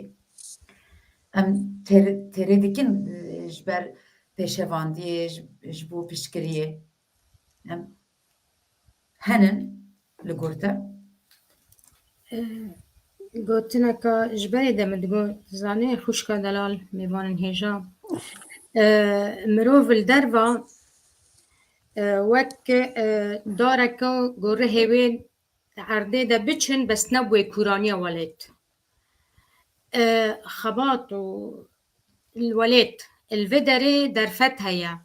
em têrê dikin ji ber pêşevandiyê ji bo piştgiriyê em henin li gor te گوتنکا جبری دمد گو زانه خوشکا دلال میوانن هیجا مروف الدروا وك داركو گوره هیوین عرده ده بچن بس نبوی کورانیا ولید خباط و الولید الفدري درفت هيا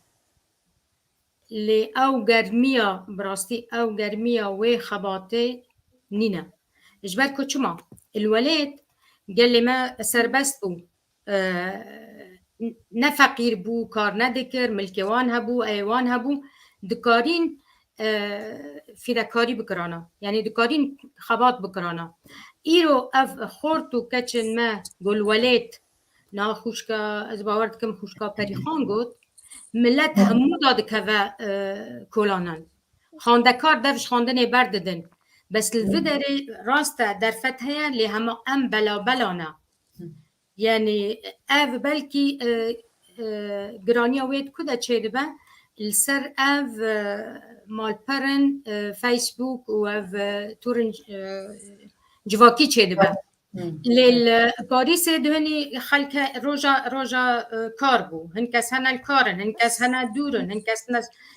لي او گرميا براستي او گرميا و خباطي نينا جبالكو چما الولاد قال لي ما سربست بو نفقير بو كار ندكر ملكوان هبو ايوان هبو دكارين في دكاري بكرانا يعني دكارين خباط بكرانا ايرو اف خورتو كچن ما قول ولاد نا خوشكا از باورتكم خوشكا پريخان قوت ملت همو دادك هوا كولانان خاندكار دفش خاندن برددن بس الفدري راسته در فتحه اللي هم ام بلا بلانا يعني اف بلكي جرانيا ويد كده تشيدبه السر اف مال برن فيسبوك و اف تورن جواكي تشيدبه للباريس دهني خلك روجا كاربو هنكس هنا الكارن هنكس هنا دورن هنكس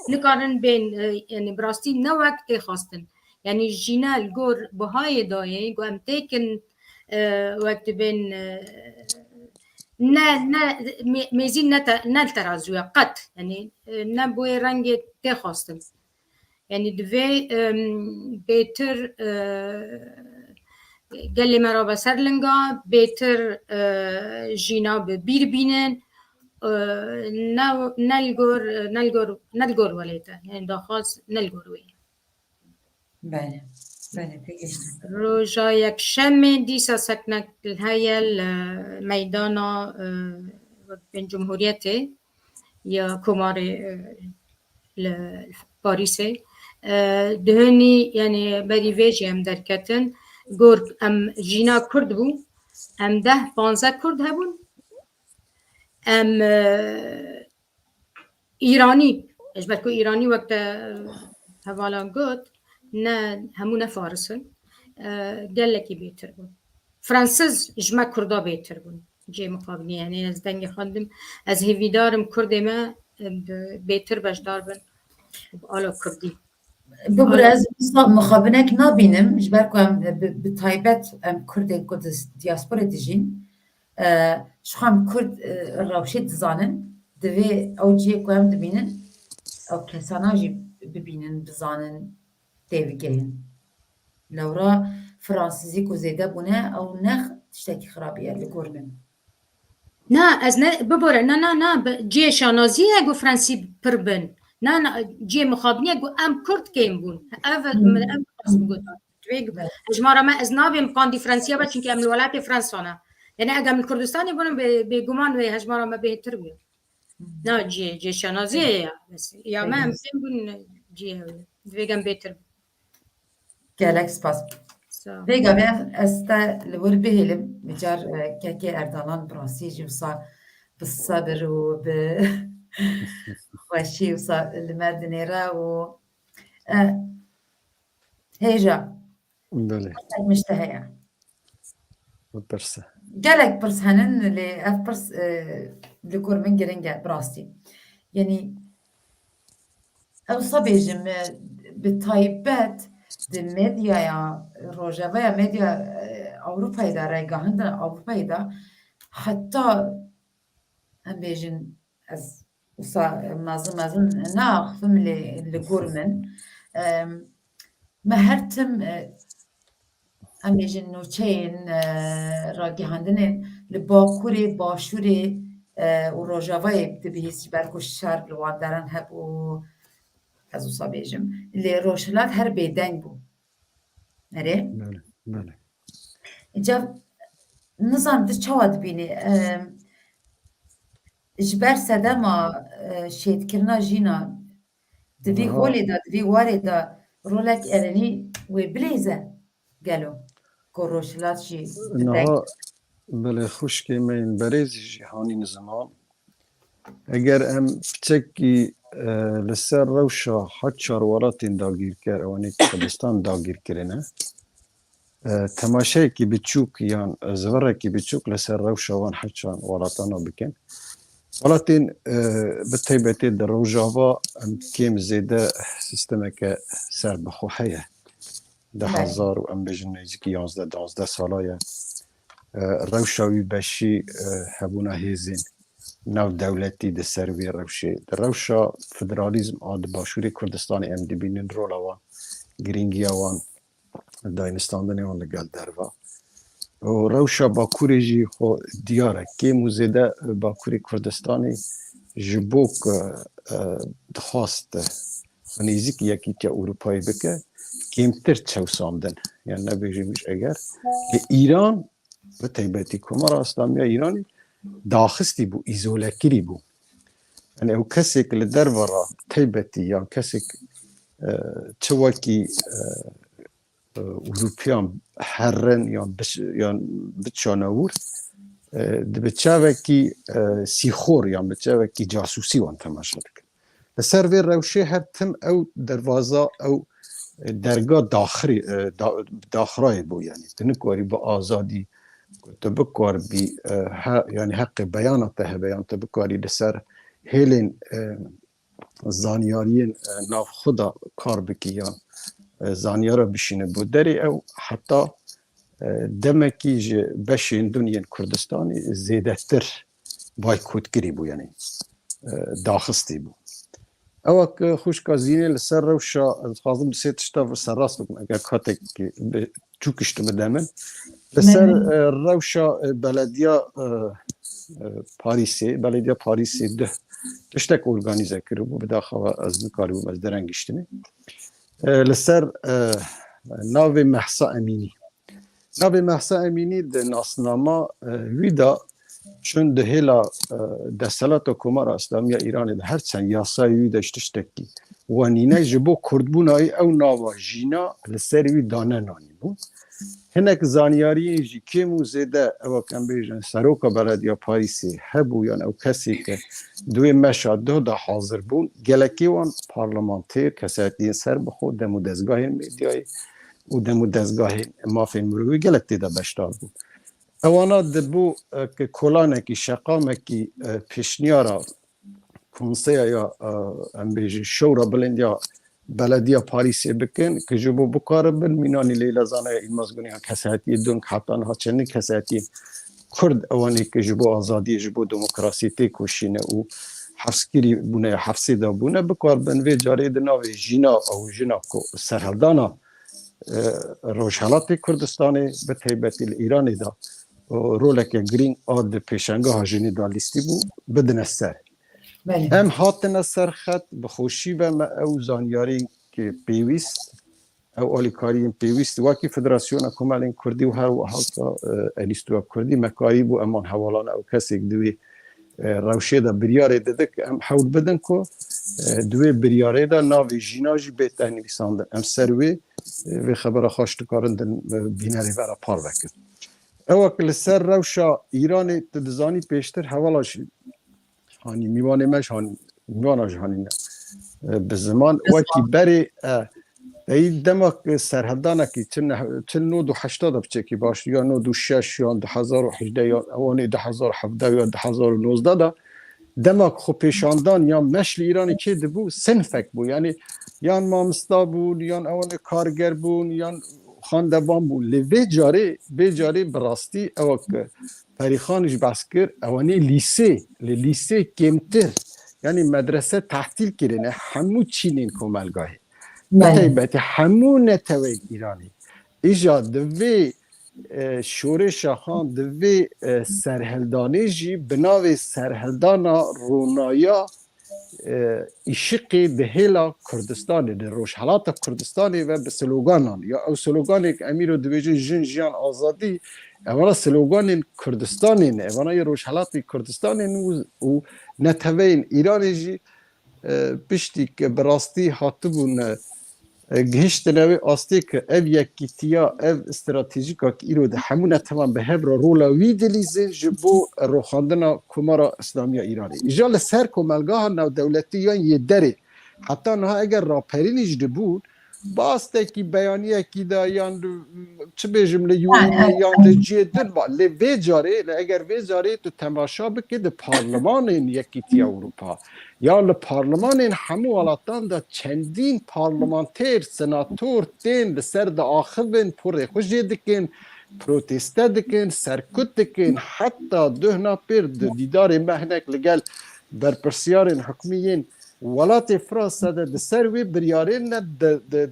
نكارن بين يعني براستي نو وقت خاصتن يعني جينا الجور بهاي داي قام تكن وقت بين نا ميزين نترازويا قط يعني نبوي رنگ تخاستم يعني دوي بيتر قال لي مرا بسرلنگا بيتر جينا ببير بينن نلگور وليته يعني داخاز نلگور وي بله بله بگشتم روژا یک شم دیسا سکنک هیا میدانا بین جمهوریت یا کمار پاریس دهنی یعنی بری ویجی هم درکتن گور ام جینا کرد بو ام 10-15 کرد هبون ام ایرانی اجبر ایرانی وقت حوالا گوت نه همون فارسن قال لك بيتر بون فرانسيز جمع كردا بيتر بون جي مقابل يعني از دنگ خاندم از هيفيدارم كردي ما بيتر باش داربن آلا کردی ببرز مخابنك نابينم جبالكم بتايبت كرد قدس دياسبورا ديجين شو خام كرد روشي دزانن دوي او جي كوام دبينن او كسانا جي ببينن بزانن ديفيجين لورا فرانسيزي كو زيدا بونه او نخ تشتكي خرابيه لغورمن نه از نه ببره نه جی شانازیه گو فرانسی پربن نه جی مخابنیه گو ام کرد کم بون اول من ام قسم گوتان توی اجمارا ما از نابیم کاندی فرانسیه با چونکه ام الولایت فرانسانه یعنی اگر من کردستانی بونم به گمان و اجمارا ما بهتر بیاد نه جی شانازیه یا ما ام کم بون جی دویگم بهتر گلک سپاس Vega ben esta lور بهلم مجار كاكي اردالان براسيجي وصا بالصبر وبخوشي وصا المدنيرة و هيجا بله مشتهية برسه جالك برس هنن اللي اف برس لكور من جرينجا براستي يعني او صبيجم بتايبات د مدیا یا روجاوا یا مدیا اروپایی دا رایگاهند اروپایی دا حتی هم بیجن از وصا مازن ناخفم لگورمن مهرتم هم بیجن نوچین راگاهندنین لباکوری باشوری و روجاوای دبیهیسی برکو شر لوان دارن هبو از اوسا بیجم لی روشلات هر بیدنگ بو نره؟ بله اینجا نظام ده چواد بینی جبر سدما شید کرنا جینا دوی هولی دا دوی واری دا رولک ارنی وی بلیزه گلو که روشلات جی نها بله خوش که من بریزی جهانی نظام اگر ام بچکی لسر روشا حد شارواراتین داگیر کر اوانی کردستان داگیر کرنه تماشای کی بچوک یان زوره کی بچوک لسر روشا وان حد شارواراتانا بکن ولكن بالتيبتي در روجاوا ام كيم زيدا سيستم که سر بخوحيه ده هزار و ام بجن نزدیک 11 ساله روشاوی بشی هبونا هیزین نو دولتی ده سروی روشه در روشا فدرالیزم آد باشوری کردستان ام دی بینن رولا وان گرینگیا وان داینستاندنی وان لگل دروا و روشا باکوری جی خو دیاره که موزیده باکوری کردستانی جبوک دخواست نیزیک یکی که اروپایی بکه کمتر چوساندن یعنی نبیجیمش اگر که ایران و تیبتی کمار اسلامی ایرانی داخستی بو ایزولکری بو یعنی او کسی که لدر ورا تیبتی یا کسی که چواکی اروپیان هرن یا بچاناور بچاوکی سیخور یا بچاوکی جاسوسی وان تماشا بکن لسر وی روشه هر تم او دروازه او درگاه داخرای بو یعنی تنکواری با آزادی تبکار بی یعنی حق بیاناته بیان تبکاری لسر هیلین زانیارین ناف خدا کار بکیان زانیارا بشینه بو داری او حتی دمکی جه بشین دنیا کردستانی زیده تر بایکوت گری بو یعنی داخستی بو اوه که خوشکا زینه لسر روشا خواهدم بسیت شتا سر راست بکن اگر کاتک چوکشت بدمن لسر روشا بلدیا پاریسی ده تشتک ارگانیزه کرو بو بداخواه از نکاری بو از درنگشتنه لسر ناو محسا امینی ده ناسنامه ویدا چون ده هلا دستلات و کمار اسلامی ایران ده هر چند یاسای ویدا اشتشتکی وانینه جبو کردبونای او ناوا جینا لسر وی دانه نانی بو هنک زانیاری جی کمو زیده او کم بیجن سروکا بلدیا پاریسی هبو یعنی او کسی که دوی مشا دا حاضر بون گلکی وان پارلمانتیر کسایتی سر بخود دمو دزگاه میدیای و دمو دزگاه مافی مروی گلکی دا بشتار بود اوانا دبو که کلانه کی شقامه کی پیشنیارا کنسیا یا ام بیجی شورا بلند یا بلدیه پاریسی بکن که جبو بکار بن مینانی لیلا زانه ایمازگونی ها کساتی دون حتی ها چنین کساتی کرد اوانی که جبو آزادی جبو دموکراسی تی کوشینه و حفظگیری بونه حفظی دا بونه بکار بن وی جاری دناوی جینا او جینا کو سرحلدانا روشحالات کردستانی به تیبتی ایرانی دا رولک گرین آد پیشنگاه ها جنی دا لیستی بو بدن سر ام هاتن سر خط بخوشی و ما او زانیاری که پیویست او آلیکاری پیویست واکی فدراسیون کمالین کردی و هر و حالتا انیستوا کردی مکایی بو امان حوالان او کسی دوی روشه دا بریاره داده که ام حول بدن که دوی بریاره دا ناوی جیناجی بیتن نویسانده ام سروی و خبر خوشت کارندن بیناری برا پار بکن او که لسر روشا ایران تدزانی پیشتر حوالاش هانی میوانه مش هانی میوانه هانی نه به زمان وقتی بری ای دماغ سرحدانه کی چن 980 بچه کی باش یا 96 یا 2018 یا اوانی 2017 یا 2019 دا دماغ خو پیشاندان یا مشل ایرانی که دبو سنفک بو یعنی یا مامستا بود یا اوان کارگر بود یا خاندوان بود لی جاری براستی او که پریخانش بس کرد اوانی لیسه کمتر یعنی مدرسه تحتیل کرنه همو چینین کمالگاهی بطیبتی همو نتوی ایرانی ایجا دوی شورش خان دوی سرهلدانی جی بناوی سرهلدانا رونایا ایشقی دهیلا کردستانی ده روشحالات کردستانی و به سلوگانان یا او سلوگانی که امیرو دویجه جن جیان آزادی اولا سلوگان کردستانی نه اولا یه روشحالات کردستانی و نتوین ایرانی جی پشتی که براستی حاطبون گهشت نوی آستی که او یکیتیا او استراتیجیکا که ایرو ده همون تمام به هبرا رولا وی دلیزه جبو روخاندنا کمارا اسلامی ایرانی ایجال سر کمالگاه نو دولتی یا یه داره حتی نها اگر راپرینیش ده بود باسته کی بیانیه کی دا یا چه بیجم لیونی یا ده جیدر با لی وی جاره اگر وی جاره تو تماشا بکی ده پارلمان این یکیتیا اروپا یا لپارلمان این همو ولاتان دا چندین پارلمانتر سناتور تین لسر دا آخوین پر خوشی دکن پروتسته دکن سرکت دکن حتی دهنا پر دیدار مهنک لگل برپرسیارین حکمیین ولات فرانسه ده سر وی بریارین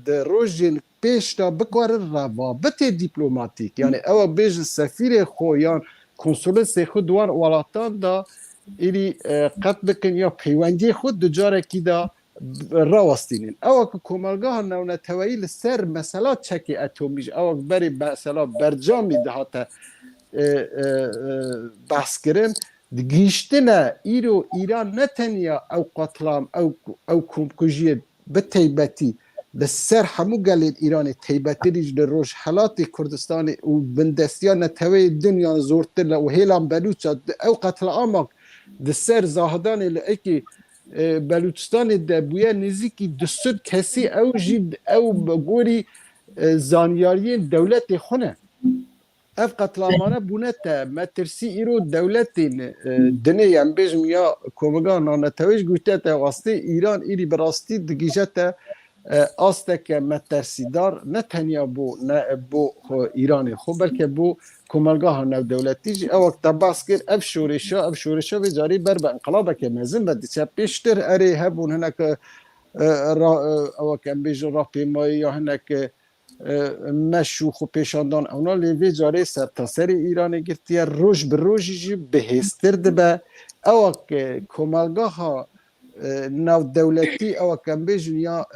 ده روژین پیش دا بکوار روابط دیپلوماتیک یعنی او بیج سفیر خویان کنسولس خود دوان ولاتان دا ایلی قط بکن یا پیوندی خود دجاره کی دا راوستینین او که کمالگاه نونه تویل سر مثلا چکی اتمیش او بری مثلا برجامی ده هاته بحث کرن گیشتنه ایران نتنیا او قتلام او کمکجی به تیبتی به سر همو گلید ایران تیبتی ریج در روش حالات کردستان و بندستیان نتوی دنیا زورتر و هیلان بلوچ او قتل آمک د سر زاهدان اکی بلوچستان ده بویا نزیکی دستود کسی او جید او بگوری زانیاری دولت خونه اف قتلامانه بونته مترسی ایرو دولت دنه یم بیجم یا کومگان نتویج گوشته تا واسطه ایران ایری براستی دگیجته آسته که مترسیدار نه تنیا بو ایران خوب بلکه بو کمالگاه نو دولتی جی او وقت باس کر اف شورشا و جاری بر به انقلاب که مزن و دیچه پیشتر اری هبون هنک او کم بیج راپی مایی یا هنک مشوخ و پیشاندان اونا لیوی جاری سر تاثر ایران گرتی روش به روشی جی بهستر دبه او که کمالگاه نو دولتی او کم بیج یا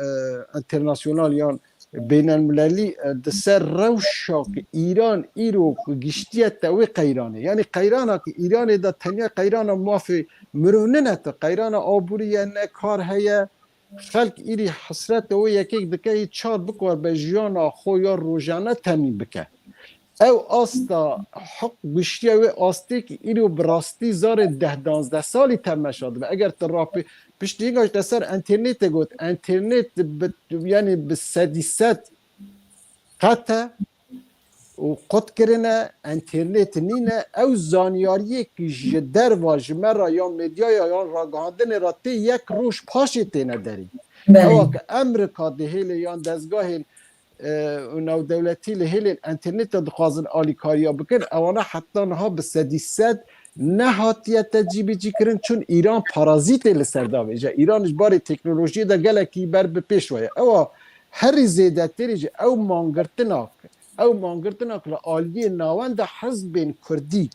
انترناسیونال یا بین المللی دسر روشا که ایران ایرو گشتیت تاوی قیرانه یعنی قیرانه که ایران دا تنیا قیرانه موافی مرونه تا قیرانه آبوری نه کار هیا خلق ایری حسرت او یکی دکه چار بکور به جیانا خو یا روزانه تامین بکه او آستا حق گشتی او آستی که ایرو براستی زار 10-12 سالی تم شد و اگر تراپی پشتیگاش دسر انترنت گفت انترنت یعنی به 100 قطع و قط کرنه انترنت نینه او زانیاریه که جدر و جمره یا مدیا یا راگهاندن را تی یک روش پاشه تینه داری او که امریکا دهیل یا دزگاه نو دولتی لهیل انترنت دخوازن آلیکاریا بکن اوانه حتی نها به صدی صد نه هاتیه تجیبی جی کرن چون ایران پارازیت لسر داوه جا ایرانش باری تکنولوژی دا گلکی بر به پیش ویه او هر زیده تری جا او مانگرتناک لآلیه ناوند حزب کردی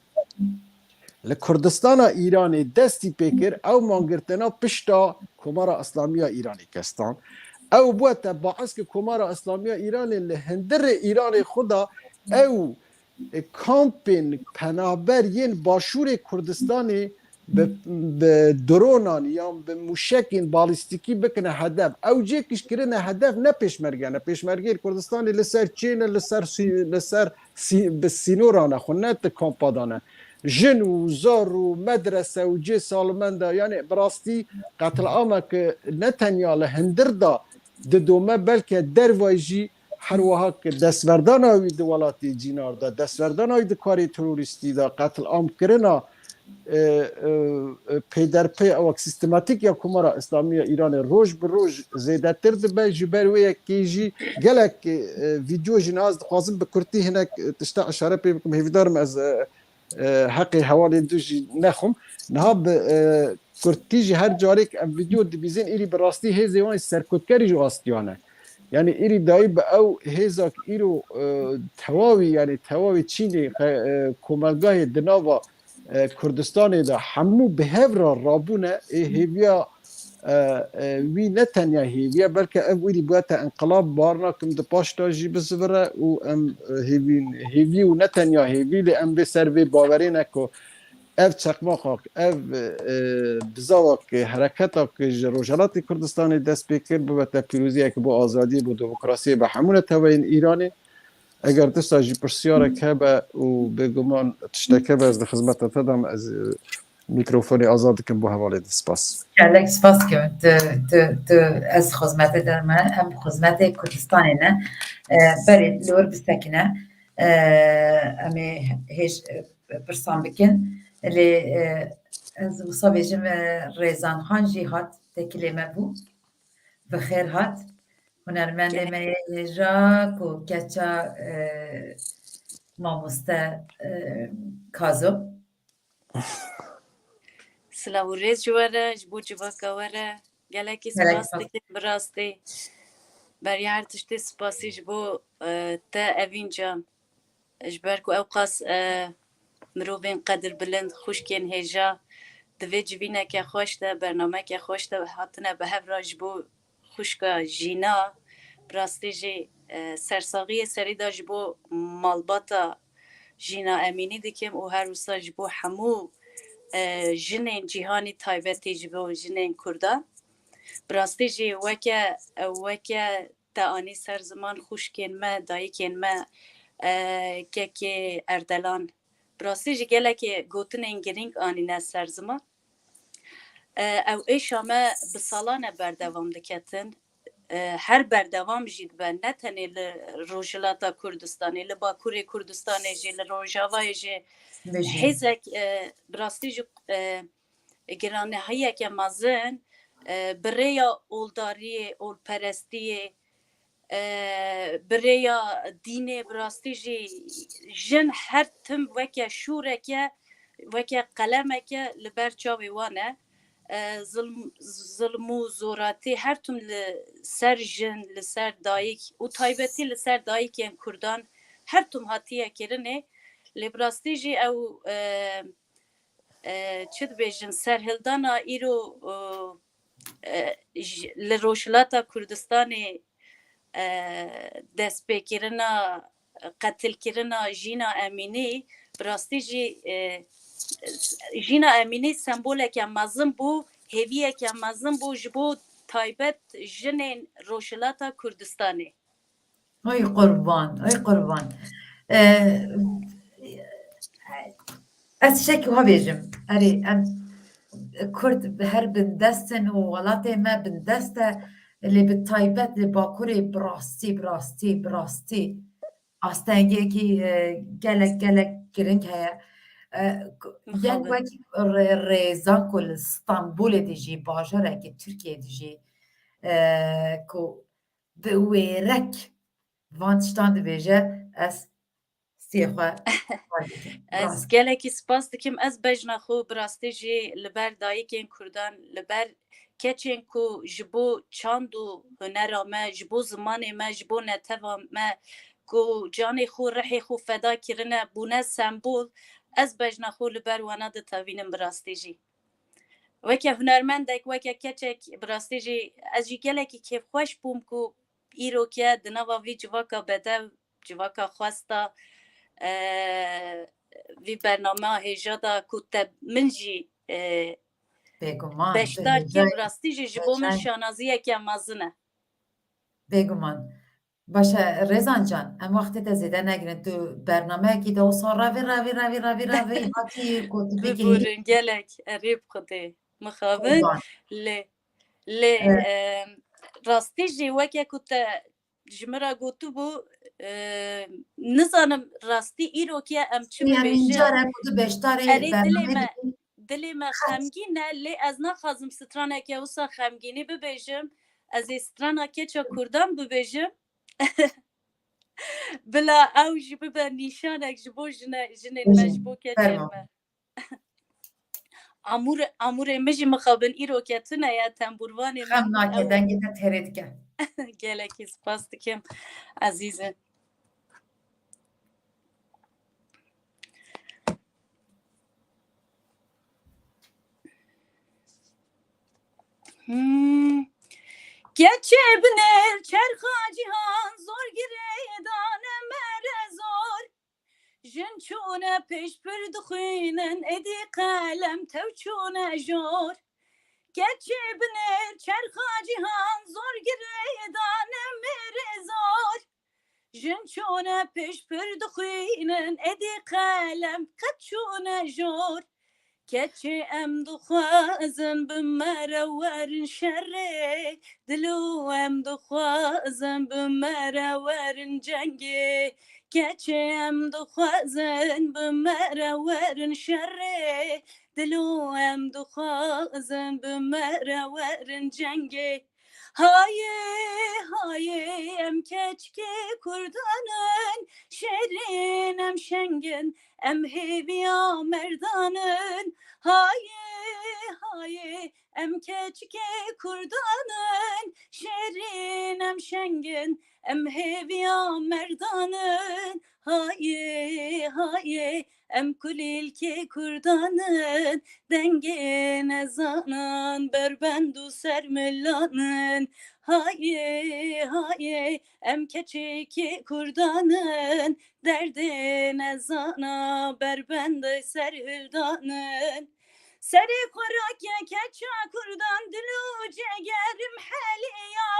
لکردستان ایرانی دستی پیکر او مانگرتنا پشتا کمارا اسلامی ایرانی کستان او بوده باعث که کمارا اسلامی ایرانی لهندر ایران خدا او کامپین پناهبر ین باشور کردستانی به درونان یا به موشکین بالیستیکی بکنه هدف او جه کش کرنه هدف نه پیشمرگه پیشمرگه کردستانی لسر چین لسر به سینورانه خونه کامپادانه جن و زار و مدرسه و جه سالمنده یعنی براستی قتل عامه که نه تنیا لهندر دا دومه بلکه در وایجی هر وها که دستوردان آوی دوالاتی جینار دا دستوردان آوی دکاری تروریستی دا قتل عام کرنا پی در پی او سیستماتیک یا کمارا اسلامی ایران روز به روز زیده تر دبه جبر و یکی جی گلک ویدیو جناز خوازم به کرتی هنک تشتا اشاره پی بکم هیویدارم از حقی حوالی دوشی نخم نها به کرتی جی هر جاری که ویدیو دبیزین ایری براستی هیزی وانی سرکتکری جو آستیانه یعنی ایری دایی به او هیزاک ایرو تواوی یعنی تواوی چینی کمالگاه دناوا کردستان دا همو به هفرا رابونه هیویا وی نه تنیا هیویا بلکه او ایری باید انقلاب بارنا کم دا پاشتا جی بزوره و هیوی و نه تنیا هیوی لی ام به سروی باورینه که اف چقماقاک اف بزاواک حرکتاک روجالات کردستانی دست بکر بوده پیروزیه که با آزادی با دموکراسی به همون تواین ایرانی اگر دستا جی پرسیاره که به و بگمان تشتکه به از خدمت تدام از میکروفونی آزاد کن با حوالی سپاس کلک سپاس که از خدمت درمه هم خدمت کردستانی نه برید لور بستکنه امی هیچ پرسان بکن لی از وصابیجم ریزان خان جی هات تکلیمه بو بخیر هات هنرمند میجا کو کچا ماموسته کازو سلام ریز جواره جبو جباکا وره گلکی سپاس دکتر براستی بری هر تشتی سپاسی جبو تا اوین جام جبرکو اوقاس مروبین قدر بلند خوشکین هجا دوی جوینه که خوشته برنامه که خوشته حتنه به هف را جبو خوشکا جینا براستی جی سرساقی سری دا جبو مالباتا جینا امینی دکم و هر روسا جبو همو جنین جیهانی تایبتی جبو جنین کرده براستی جی وکه تا سر زمان خوشکین ما دایکین ما که اردلان براستی جی گله که گوتن انگرینگ آنی نه سر زمان او ایشامه بسالانه بردوام دکتن هر بردوام جید و نه تنی لروجلاتا کردستانی لباکوری کردستانی جی لروجاوای جی حیزک براستی جی گرانه هایی که مازن بریا اولداری اولپرستی بریا دین براستی جی جن هر تم وکه شورکه وکه قلمکه لبرچاوی وانه ظلم و زوراتی هر تم لسر جن لسر دایک و تایبتی لسر دایک این کردان هر تم هاتیه کرنه لبراستی جی او چید بیجن سرهلدانا ایرو لروشلاتا کردستانی دست بکرنا قتل کرنا جینا امینی براستی جی جینا امینی سمبوله که مزم بو هویه که مزم بو جبو تایبت جنین روشلاتا کردستانی ای قربان از شکی ها بیجم اری کرد هر بندستن و ولاته ما بندسته اللي بالتايبات اللي باكوري براستي astengekî gelek giring heye. Yek مخابن wekî rêzan ku li Stenbolê de jî bajarekî Tirkiyeyê de jî ku bi wêrek van tiştan dibêje ez stê xwe dikim. Ez gelekî spas dikim ez bejna xwe bi rastî jî li ber dayîkên Kurdan li ber keçên ku ji bo çand û hunera me ji bo zimanê me ji bo neteva me ku canê xwe rihê xwe feda kirine bûne sembol ez bejna xwe li ber wana ditevînim bi rastî jî weke hunermendek weke keçek bi rastî jî ez jî gelekî kêfxweş bûm ku îroke di nava vî civaka bedev civaka xwesta vî bername hêja da ku te min jî Bêguman beşdar kir bi rastî jî ji bo min şanaziyeke mezin e. Bêguman. Baş e Rezan can em wextê te zêde negirin tu bernameyekî de wisa ravî hatî ku tu bigihî Biburin gelek erê bixwedê mixabin lê rastî jî weke ku te ji min re gotibû nizanim rastî îrokê em çi bibêjin carek ku tu beşdarê erê dilê me xemgîn e lê ez naxwazim straneke wisa xemgînî bibêjim ez ê strana keça Kurdan bibêjim bila ew jî bibe nîşanek ji bo jinên me ji bo keçên me amûrê me jî mixabin îroke tune ye temburvanê xem nake dengê te têrê dike. gelekî spas dikim ezîzin. Geçe biner çerxa cihan zor gireydan mere zor jin çûne peş pir dixwînin êdî qelem tev çûne jor geçe biner çerxa cihan zor gireydan mere zor jin çûne peş pir dixwînin êdî qelem qet çûne jor keçê em dixwazin bi me re werin şerê dilo em dixwazin bi me re werin cengê keçê em dixwazin bi me re werin şerê dilo em dixwazin bi me re werin cengê hayê hayê em keçkê Kurdanın şerîn em şengin em hêviya merdanın hayê hayê em keçkê Kurdanın şerîn em şengin em hêviya merdanın hayê hayê em kulîlkê Kurdanın dengê nezanan berbendu sermelanın hayê hayê em keçekê Kurdanın derdê nezana berbende serhildanın serê xwerakê keça Kurdan dilû cegerim heliya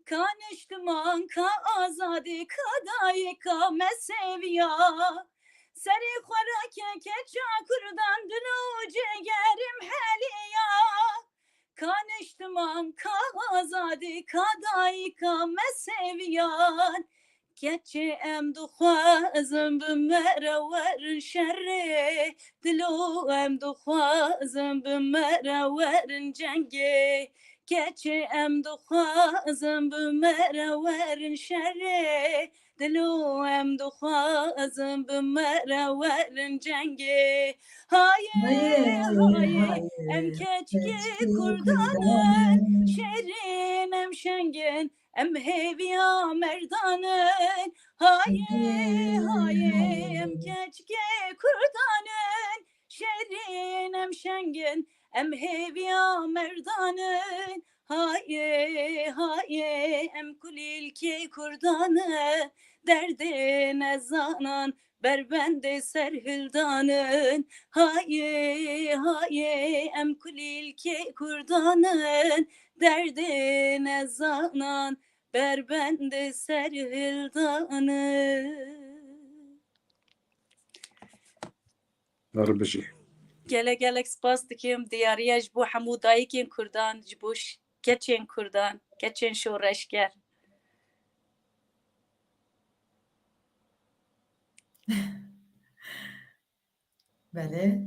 ka niştiman ka azadî ka dayê ka meseviya serê xwerakê keça Kurdan dilû cegerim heliya ka niştiman ka azadî ka dayê ka meseviyan keçê em dixwazin bi me re werin şerê dilo em dixwazin bi me re werin cengê keçê em dixwazin bi me re werin şerê dilo em dixwazin bi me re werin cengê hayê hayê em keçkê Kurdanın şerîn em şengin em hêviya merdanın hayê hayê em keçkê Kurdanın şerîn em şengin em hêviya merdanın hayê hayê em kulîlkê Kurdanın derdê nezanan berbende serhildanın hayê hayê em kulîlkê Kurdanın derdê nezanan berbende serhildanın Darbijî. gelek spas dikim diyariya ji bo hemû dayîkên Kurdan ji bo keçên Kurdan keçên şoreşger بله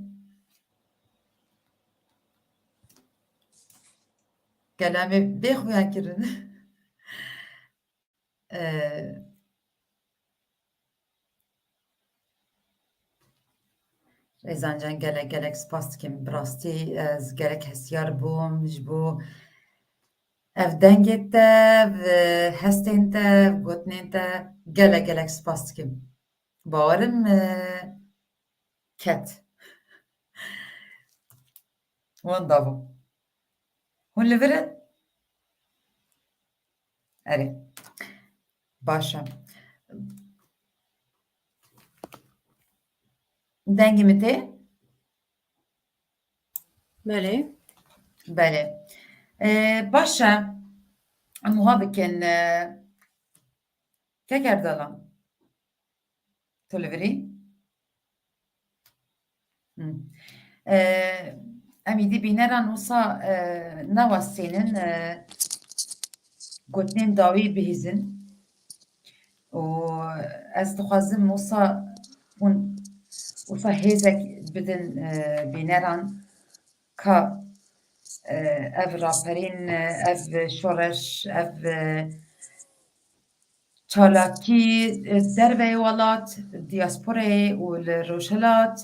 کلامه بخویا کرن ریزانجان گلک سپاس کم براستی از گلک هستیار بوم جبو اف دنگت تا و هستین تا گوتنین تا گلک سپاس کم باورم کت وان دابو هون لورد اره باشا دنگی مته بله بله باشا اما بکن که کردالان تو لوری امیدی بینران اوسا نوستینن گوتنین داوی بهیزن و از دخوازم اوسا هیزک بدن بینران که اف راپرین اف شورش اف چالاکی دربه ولات دیاسپوره و روشلات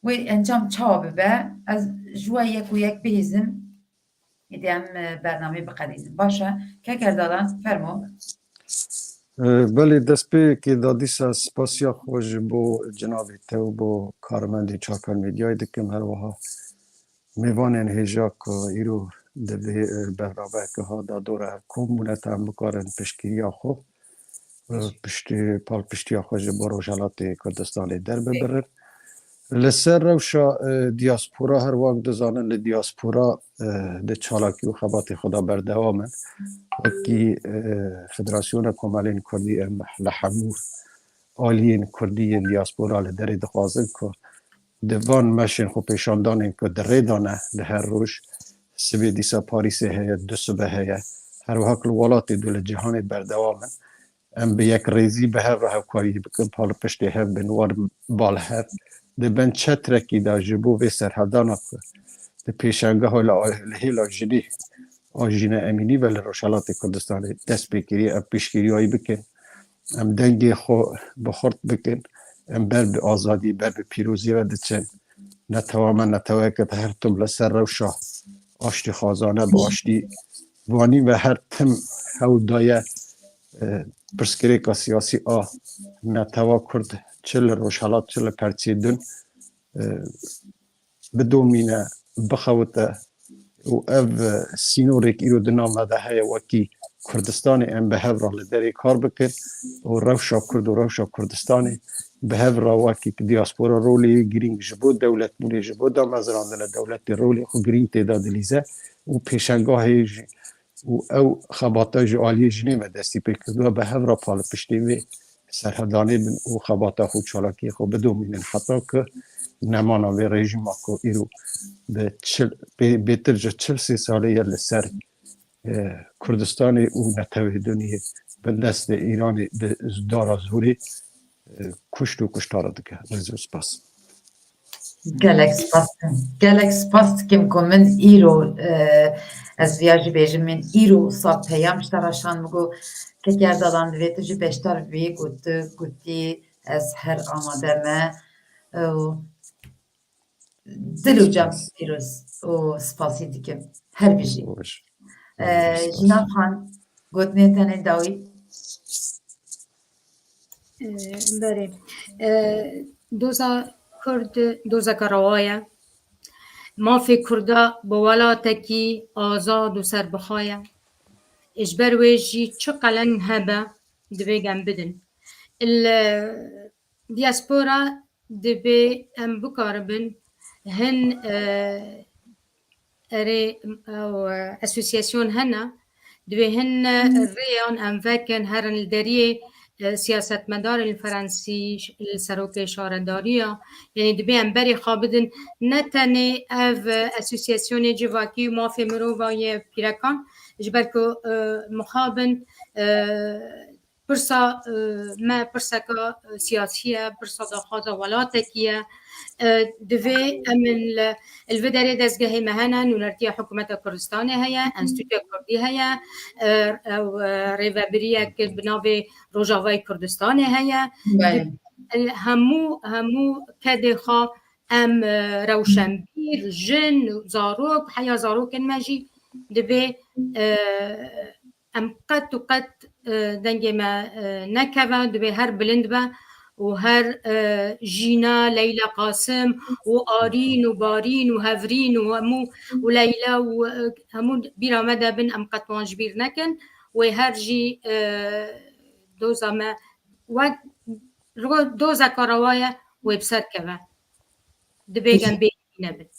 و انجام چاوه به از جوا یک و یک بهیزم ایدیم برنامه بقدیزم باشه که کردالان فرمو بله دست به که دادیسا سپاسیا خوش بو جنابی تو بو کارمندی چاپل میدیای دکم هر وها میوانن هجا که ایرو دوی برنامه که ها دا دوره کمونت هم بکارن پشکیری خو پشتی خوش بو روشالات کردستان در ببرن لسر روشا دیاسپورا هر وقت دزانن لدیاسپورا ده چالاکی و خبات خدا بردوامن وکی فدراسیون کمالین کردی لحمور آلین کردی دیاسپورا لدر دخوازن که دوان مشین خو پیشاندانین که در ریدانه ده هر روش سبی دیسا پاریس هیا دو صبح هیا هر وقت الولات دول جهان بردوامن ام به یک ریزی به هر راه کاری بکن پال پشتی هف بنوار بال هف ده بن چترکی دا جبو و سرحدانا که ده پیشنگه ها لحیلا جدی آجین امینی و لروشالات کردستان دست بکری ام پیشگیری هایی بکن ام دنگی خو بخورد بکن ام بر به آزادی بر به پیروزی و دچن نتوامن که هر تم لسر روشا آشتی خازانه با آشتی وانی و هر تم هاو دایه پرسکری که سیاسی نتوا کرد چل روشالات چل پرچی دن بدومینه بخوته و او سینوریک ایرو دنامده های وکی کردستان ام به هفرا لدری کار بکن و روشا کرد و روشا کردستانی به هفرا وکی دیاسپورا رولی گرینگ جبود دولت مولی جبود دام از راندن دولت رولی خو گرینگ تعداد لیزه و پیشنگاه و او خباتا جوالی جنیمه دستی پیکردو به هفرا پال پشتیوی سرحدانی بن و خباتا خود چالاکی خود بدومینن حتی که نمانا و رژیم اکو ایرو بهتر جا 40 ساله یا لسر کردستان او نتوه دونیه به دست ایران دارا زوری کشت و کشتارا دکه رزو سپاس گلک سپاس کم من ایرو از ویاجی بیجم من ایرو صاب پیام شتراشان مگو که گردالان دویتو جو بشتر وی گوتی از هر آماده ما دلو جام پیروز و سپاسی دیگه هر بیجی جناب خان گوتنه تنه داوی بله دوزا کاروایا مافی کرده با ولاتکی آزاد و سربخایا اجبر ویجی چه قلن هبه دویگم بدن الدياسبورا دبي ام بكاربن هن او اسوسياسيون هنا دبي هن ريان ام فكن هرن الدريه سیاست مدار الفرنسی السروک شارداریا یعنی دبی ام بری خابدن نتنه او اسوسیاسیون جواکی مافی مروای پیرکان جبر که مخابن پرسا ما پرسکا سیاسیه پرسا داخواز ولاتکیه دوی امن الفدري دزگه مهنا نولرتیا حکومت کردستان هیا انستیتوی کردی هیا ریوبریه که بناوی روجاوای کردستان هیا همو کده خوا ام روشنبیر جن زاروک حیا زاروک ماجی دبی ام قد و قد دنگی ما نکوه دبی هر بلند با و هر جینا لیلا قاسم و آرین و بارین و هفرین و همو و لیلا و همو بیرامده بن ام قد وانج بیر نکن و هر جی دوزا ما و دوزا کاروایا و بسر کوه دبیگم بینه بید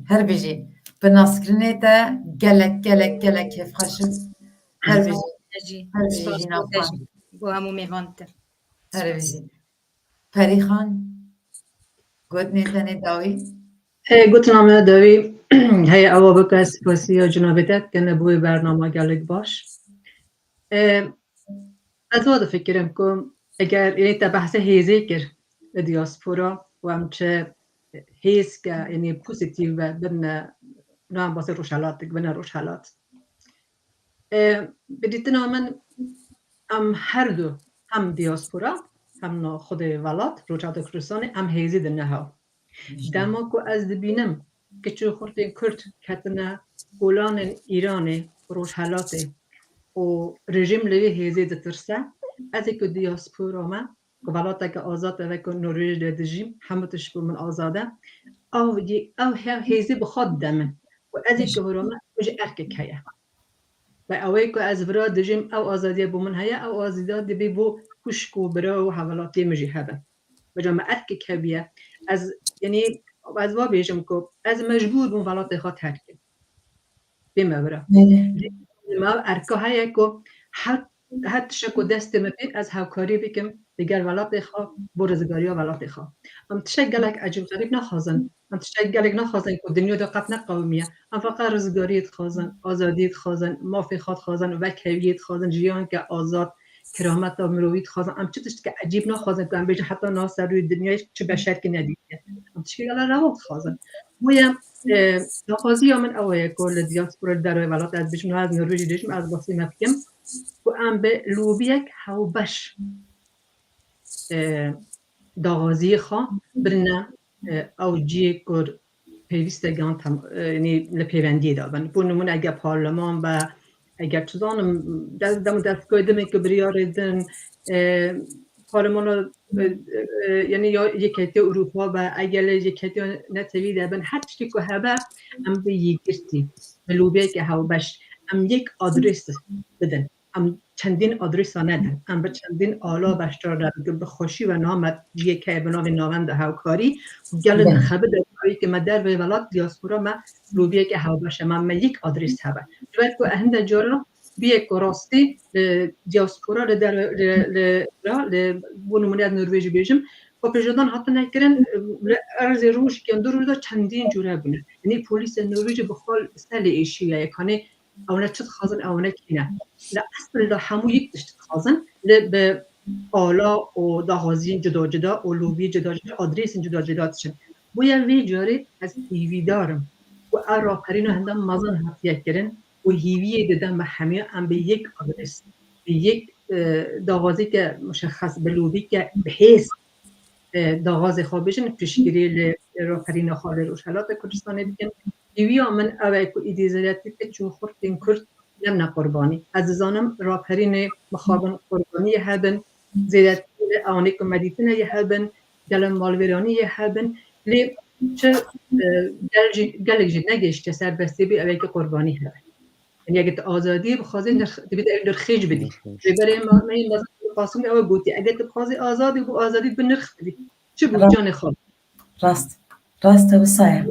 هر بیجی بناسکرینه ده گلک کف خشم هر بیجی نافان با همو میوانته هر بیجی پری خان گوت نیتنه داوی گوت نامه داوی هی اوا بکه سپاسی یا جنابتت که نبوی برنامه گلک باش از واده فکرم کن اگر یعنی تا بحث هیزی کر دیاسپورا و همچه هیز که یعنی پوزیتیو بن نام باسه روشالات بن روشالات بدیتنا من ام هر دو هم دیاسپورا هم خود ولات روچات کردستان هم هیزی دنه ها دما که از دبینم که چو خورتین کرد کتنه گولان ایران روشالات و رژیم لوی هیزی دترسه از که دیاسپورا ما که ولات که آزاد و که نروژ دجیم همه تش من آزاده او هیزی بخواد دمن و از که هرما وجه ارک کیا و اوی که از برا دجیم او آزادی بومن هیا او آزادی بی بو کشکو برا و حوالاتی مجی هبه و جامعه ارک کبیه از یعنی از وا بیشم که از مجبور بون ولات خود ترکیم بیم برا ما ارکا هیا که حتی شکو دست مپید از هاوکاری بکم دیگر ولات خواه برزگاری ها ولات خواه هم تشک گلک عجیب غریب نخوازن هم تشک گلک نخوازن که دنیا دا قط نقومیه هم فقط رزگاریت خوازن آزادیت خوازن مافی خواد خوازن و کویت خوازن جیان که آزاد کرامت دا مرویت خوازن هم چه تشک عجیب نخوازن که هم بیجه حتی ناس روی دنیای چه بشر که ندیده هم تشک گلک روات خوازن مویم نخوازی من اوه کل دیاسپورا در ولات از بیشم از نروژی دیشم از باسی مفکم و ام به لوبیک هاو بش داغازی خواه برنه او جی کر پیوسته گان یعنی لپیوندی دابن بون نمون اگر پارلمان و اگر چیزانم دستگاه دمه که بریار دن پارلمان یعنی یا یکیتی اروپا و اگر یکیتی نتوی دابن هر چی که هبه ام به یکیستی به لوبیک هاو بش ام یک آدرس بدن ام چندین آدرس ها ندن ام به چندین آلا بشتر در به خوشی و نامت جیه که به نام نامند هاوکاری گل نخبه در کاری که من در ولات دیاسپورا ما روبیه که هاو باشه من یک آدرس هبه جوید که اهنده جارا بیه که راستی دیاسپورا بونمونی از نروژی بیجم و پرژدان حتی نکرن ارز روش که اندر رو چندین جوره بونه یعنی پولیس نروژی بخوال سل ایشیه یکانه اونا چت خازن اونا کینه لا اصل همو یک دشت خازن به آلا و داغازی جدا جدا و لوبی جدا جدا آدرس جدا جدا تشن بویا وی جاری از هیوی دارم و راپرین هندم مازن هفیه کرن و هیوی دیدم به همه ام به یک آدرس به یک داغازی که مشخص به لوبی که به حیث داغاز خواب بشن پیشگیری راپرین خاله روشالات کردستان دیگن هیوی من اوه که ایدیزالیتی که چون خورتین کرد نم قربانی عزیزانم راپرین مخابن قربانی هبن زیادت آنی که مدیتنه هبن گلم مالویرانی هبن لی چه گلک جد نگشت سر بسته بی اوه که قربانی هبن یعنی اگه آزادی بخوازی در خیج بدی برای ما این لازم قاسم اوه بودی اگه تبخوازی آزادی بو آزادی بنرخ بدی چه بود جان خواب راست و سایه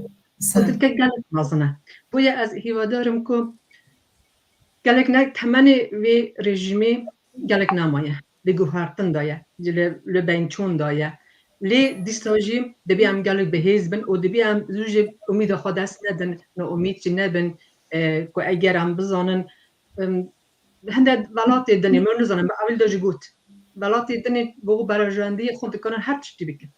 خودت که گلک مازنه بویا از هیوادارم که گلک نه تمنی وی رژیمی گلک نمایه لگوهارتن دایه لبینچون دایه لی دیستاجیم دبی هم گلک به حزبن و دبی هم زوج امید خود است ندن نه امید چی نبن که اگر هم بزانن هنده ولات دنی من نزنم اول داجی گوت ولات دنی بو برآورده خود دکان هر چی بکن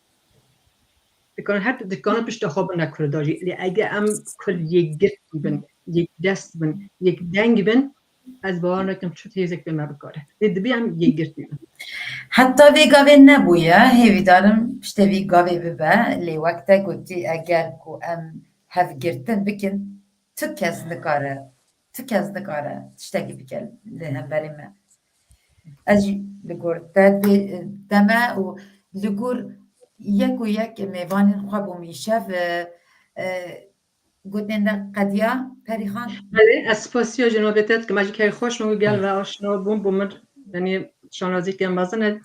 دکان هر دکان پشت خواب نکرده داجی لی اگه ام کل یک گرد بن یک دست بن یک دنگ بن از باور نکنم چه تیزک به ما بکاره دبی هم یک گرد بن حتی وی گاوی نبویه هیوی دارم پشت وی گاوی ببه لی وقتا گوتی اگر کو ام هف گرتن بکن تو کس نکاره تشتاقی بکن لهم بریم از لگور دمه و لگور یک میوان خواب و میشه و گوتن ده قدیا پریخان بله اسپاسیا جنابیت که ماجی که خوش مگو گل و آشنا بومر یعنی شانازی که مازن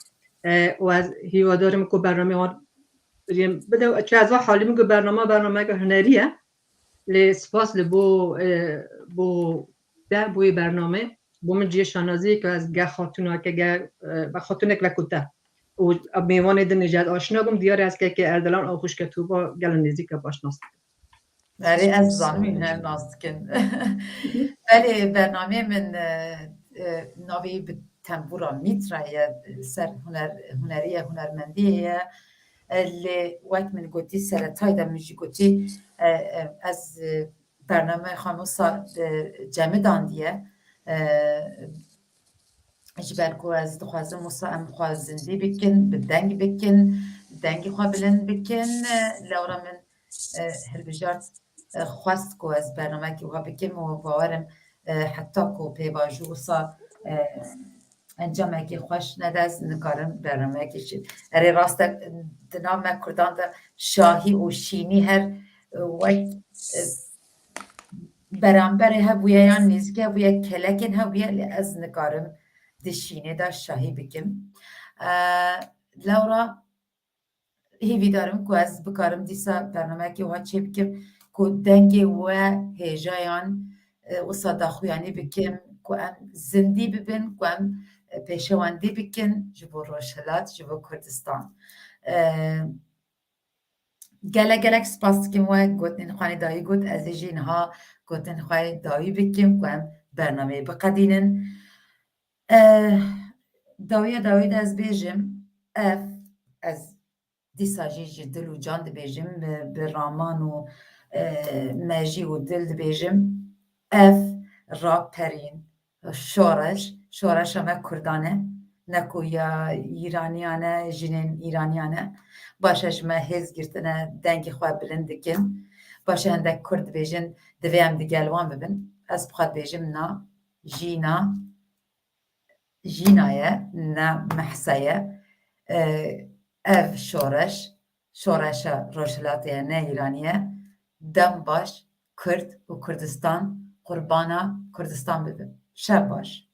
و از هیوادارم که برنامه ها بده چه از حالی میگه برنامه که هنریه لی سپاس بو بوی برنامه بومن جی شانازی که از گه خاتون که گه خاتونک و کتا و میوان ده نجات آشنا بوم دیار از که اردلان آخوش که تو با گل نزدیک باشناست ولی از زانوی نه ناستکن ولی برنامه من ناوی به تنبورا میترایه سر هنرمندیه لی وقت من گوتی سرطای دمیجی گوتی از برنامه خاموسا جمع داندیه جبرکو از دخوازم موسا ام خوازندی بکن به دنگ بکن دنگی خواه بلند بکن لورا من هر بجارت خواست کو از برنامه که وها بکن و باورم حتی کو پیواجو وصا انجامه که خوش ندست نکارم برنامه که شد اره راست دنام کردان دا شاهی و شینی هر وقت برانبر هبویه یا نزگه هبویه کلکن هبویه از نکارم دشینه دا شاهی بکم لورا هیوی دارم که از بکارم دیسا برنامه که وها چه بکم که دنگی و هیجایان و صداخویانی بکم که ام زندی ببین که ام پیشواندی بکن جبو روشهلات جبو کردستان گلک سپاس کم و گوتن خوانی دایی گوت از جین ها گوتن خوانی دایی بکم که ام برنامه بقدینن داوی از بیجم از دیساجی جدل و جان بیجم به رامان و مجی و دل بیجم را پرین شورش همه کردانه نکو یا ایرانیانه جنین ایرانیانه باشش ما هز گرتنه دنگی خواه بلند کن باشه هنده کرد بیجن دویم دیگلوان ببین از بخواد بیجم نا جینایه نه محسایه اف شورش روشلاتیه نه ایرانیه دم باش کرد و کردستان قربانا کردستان ببین شب باش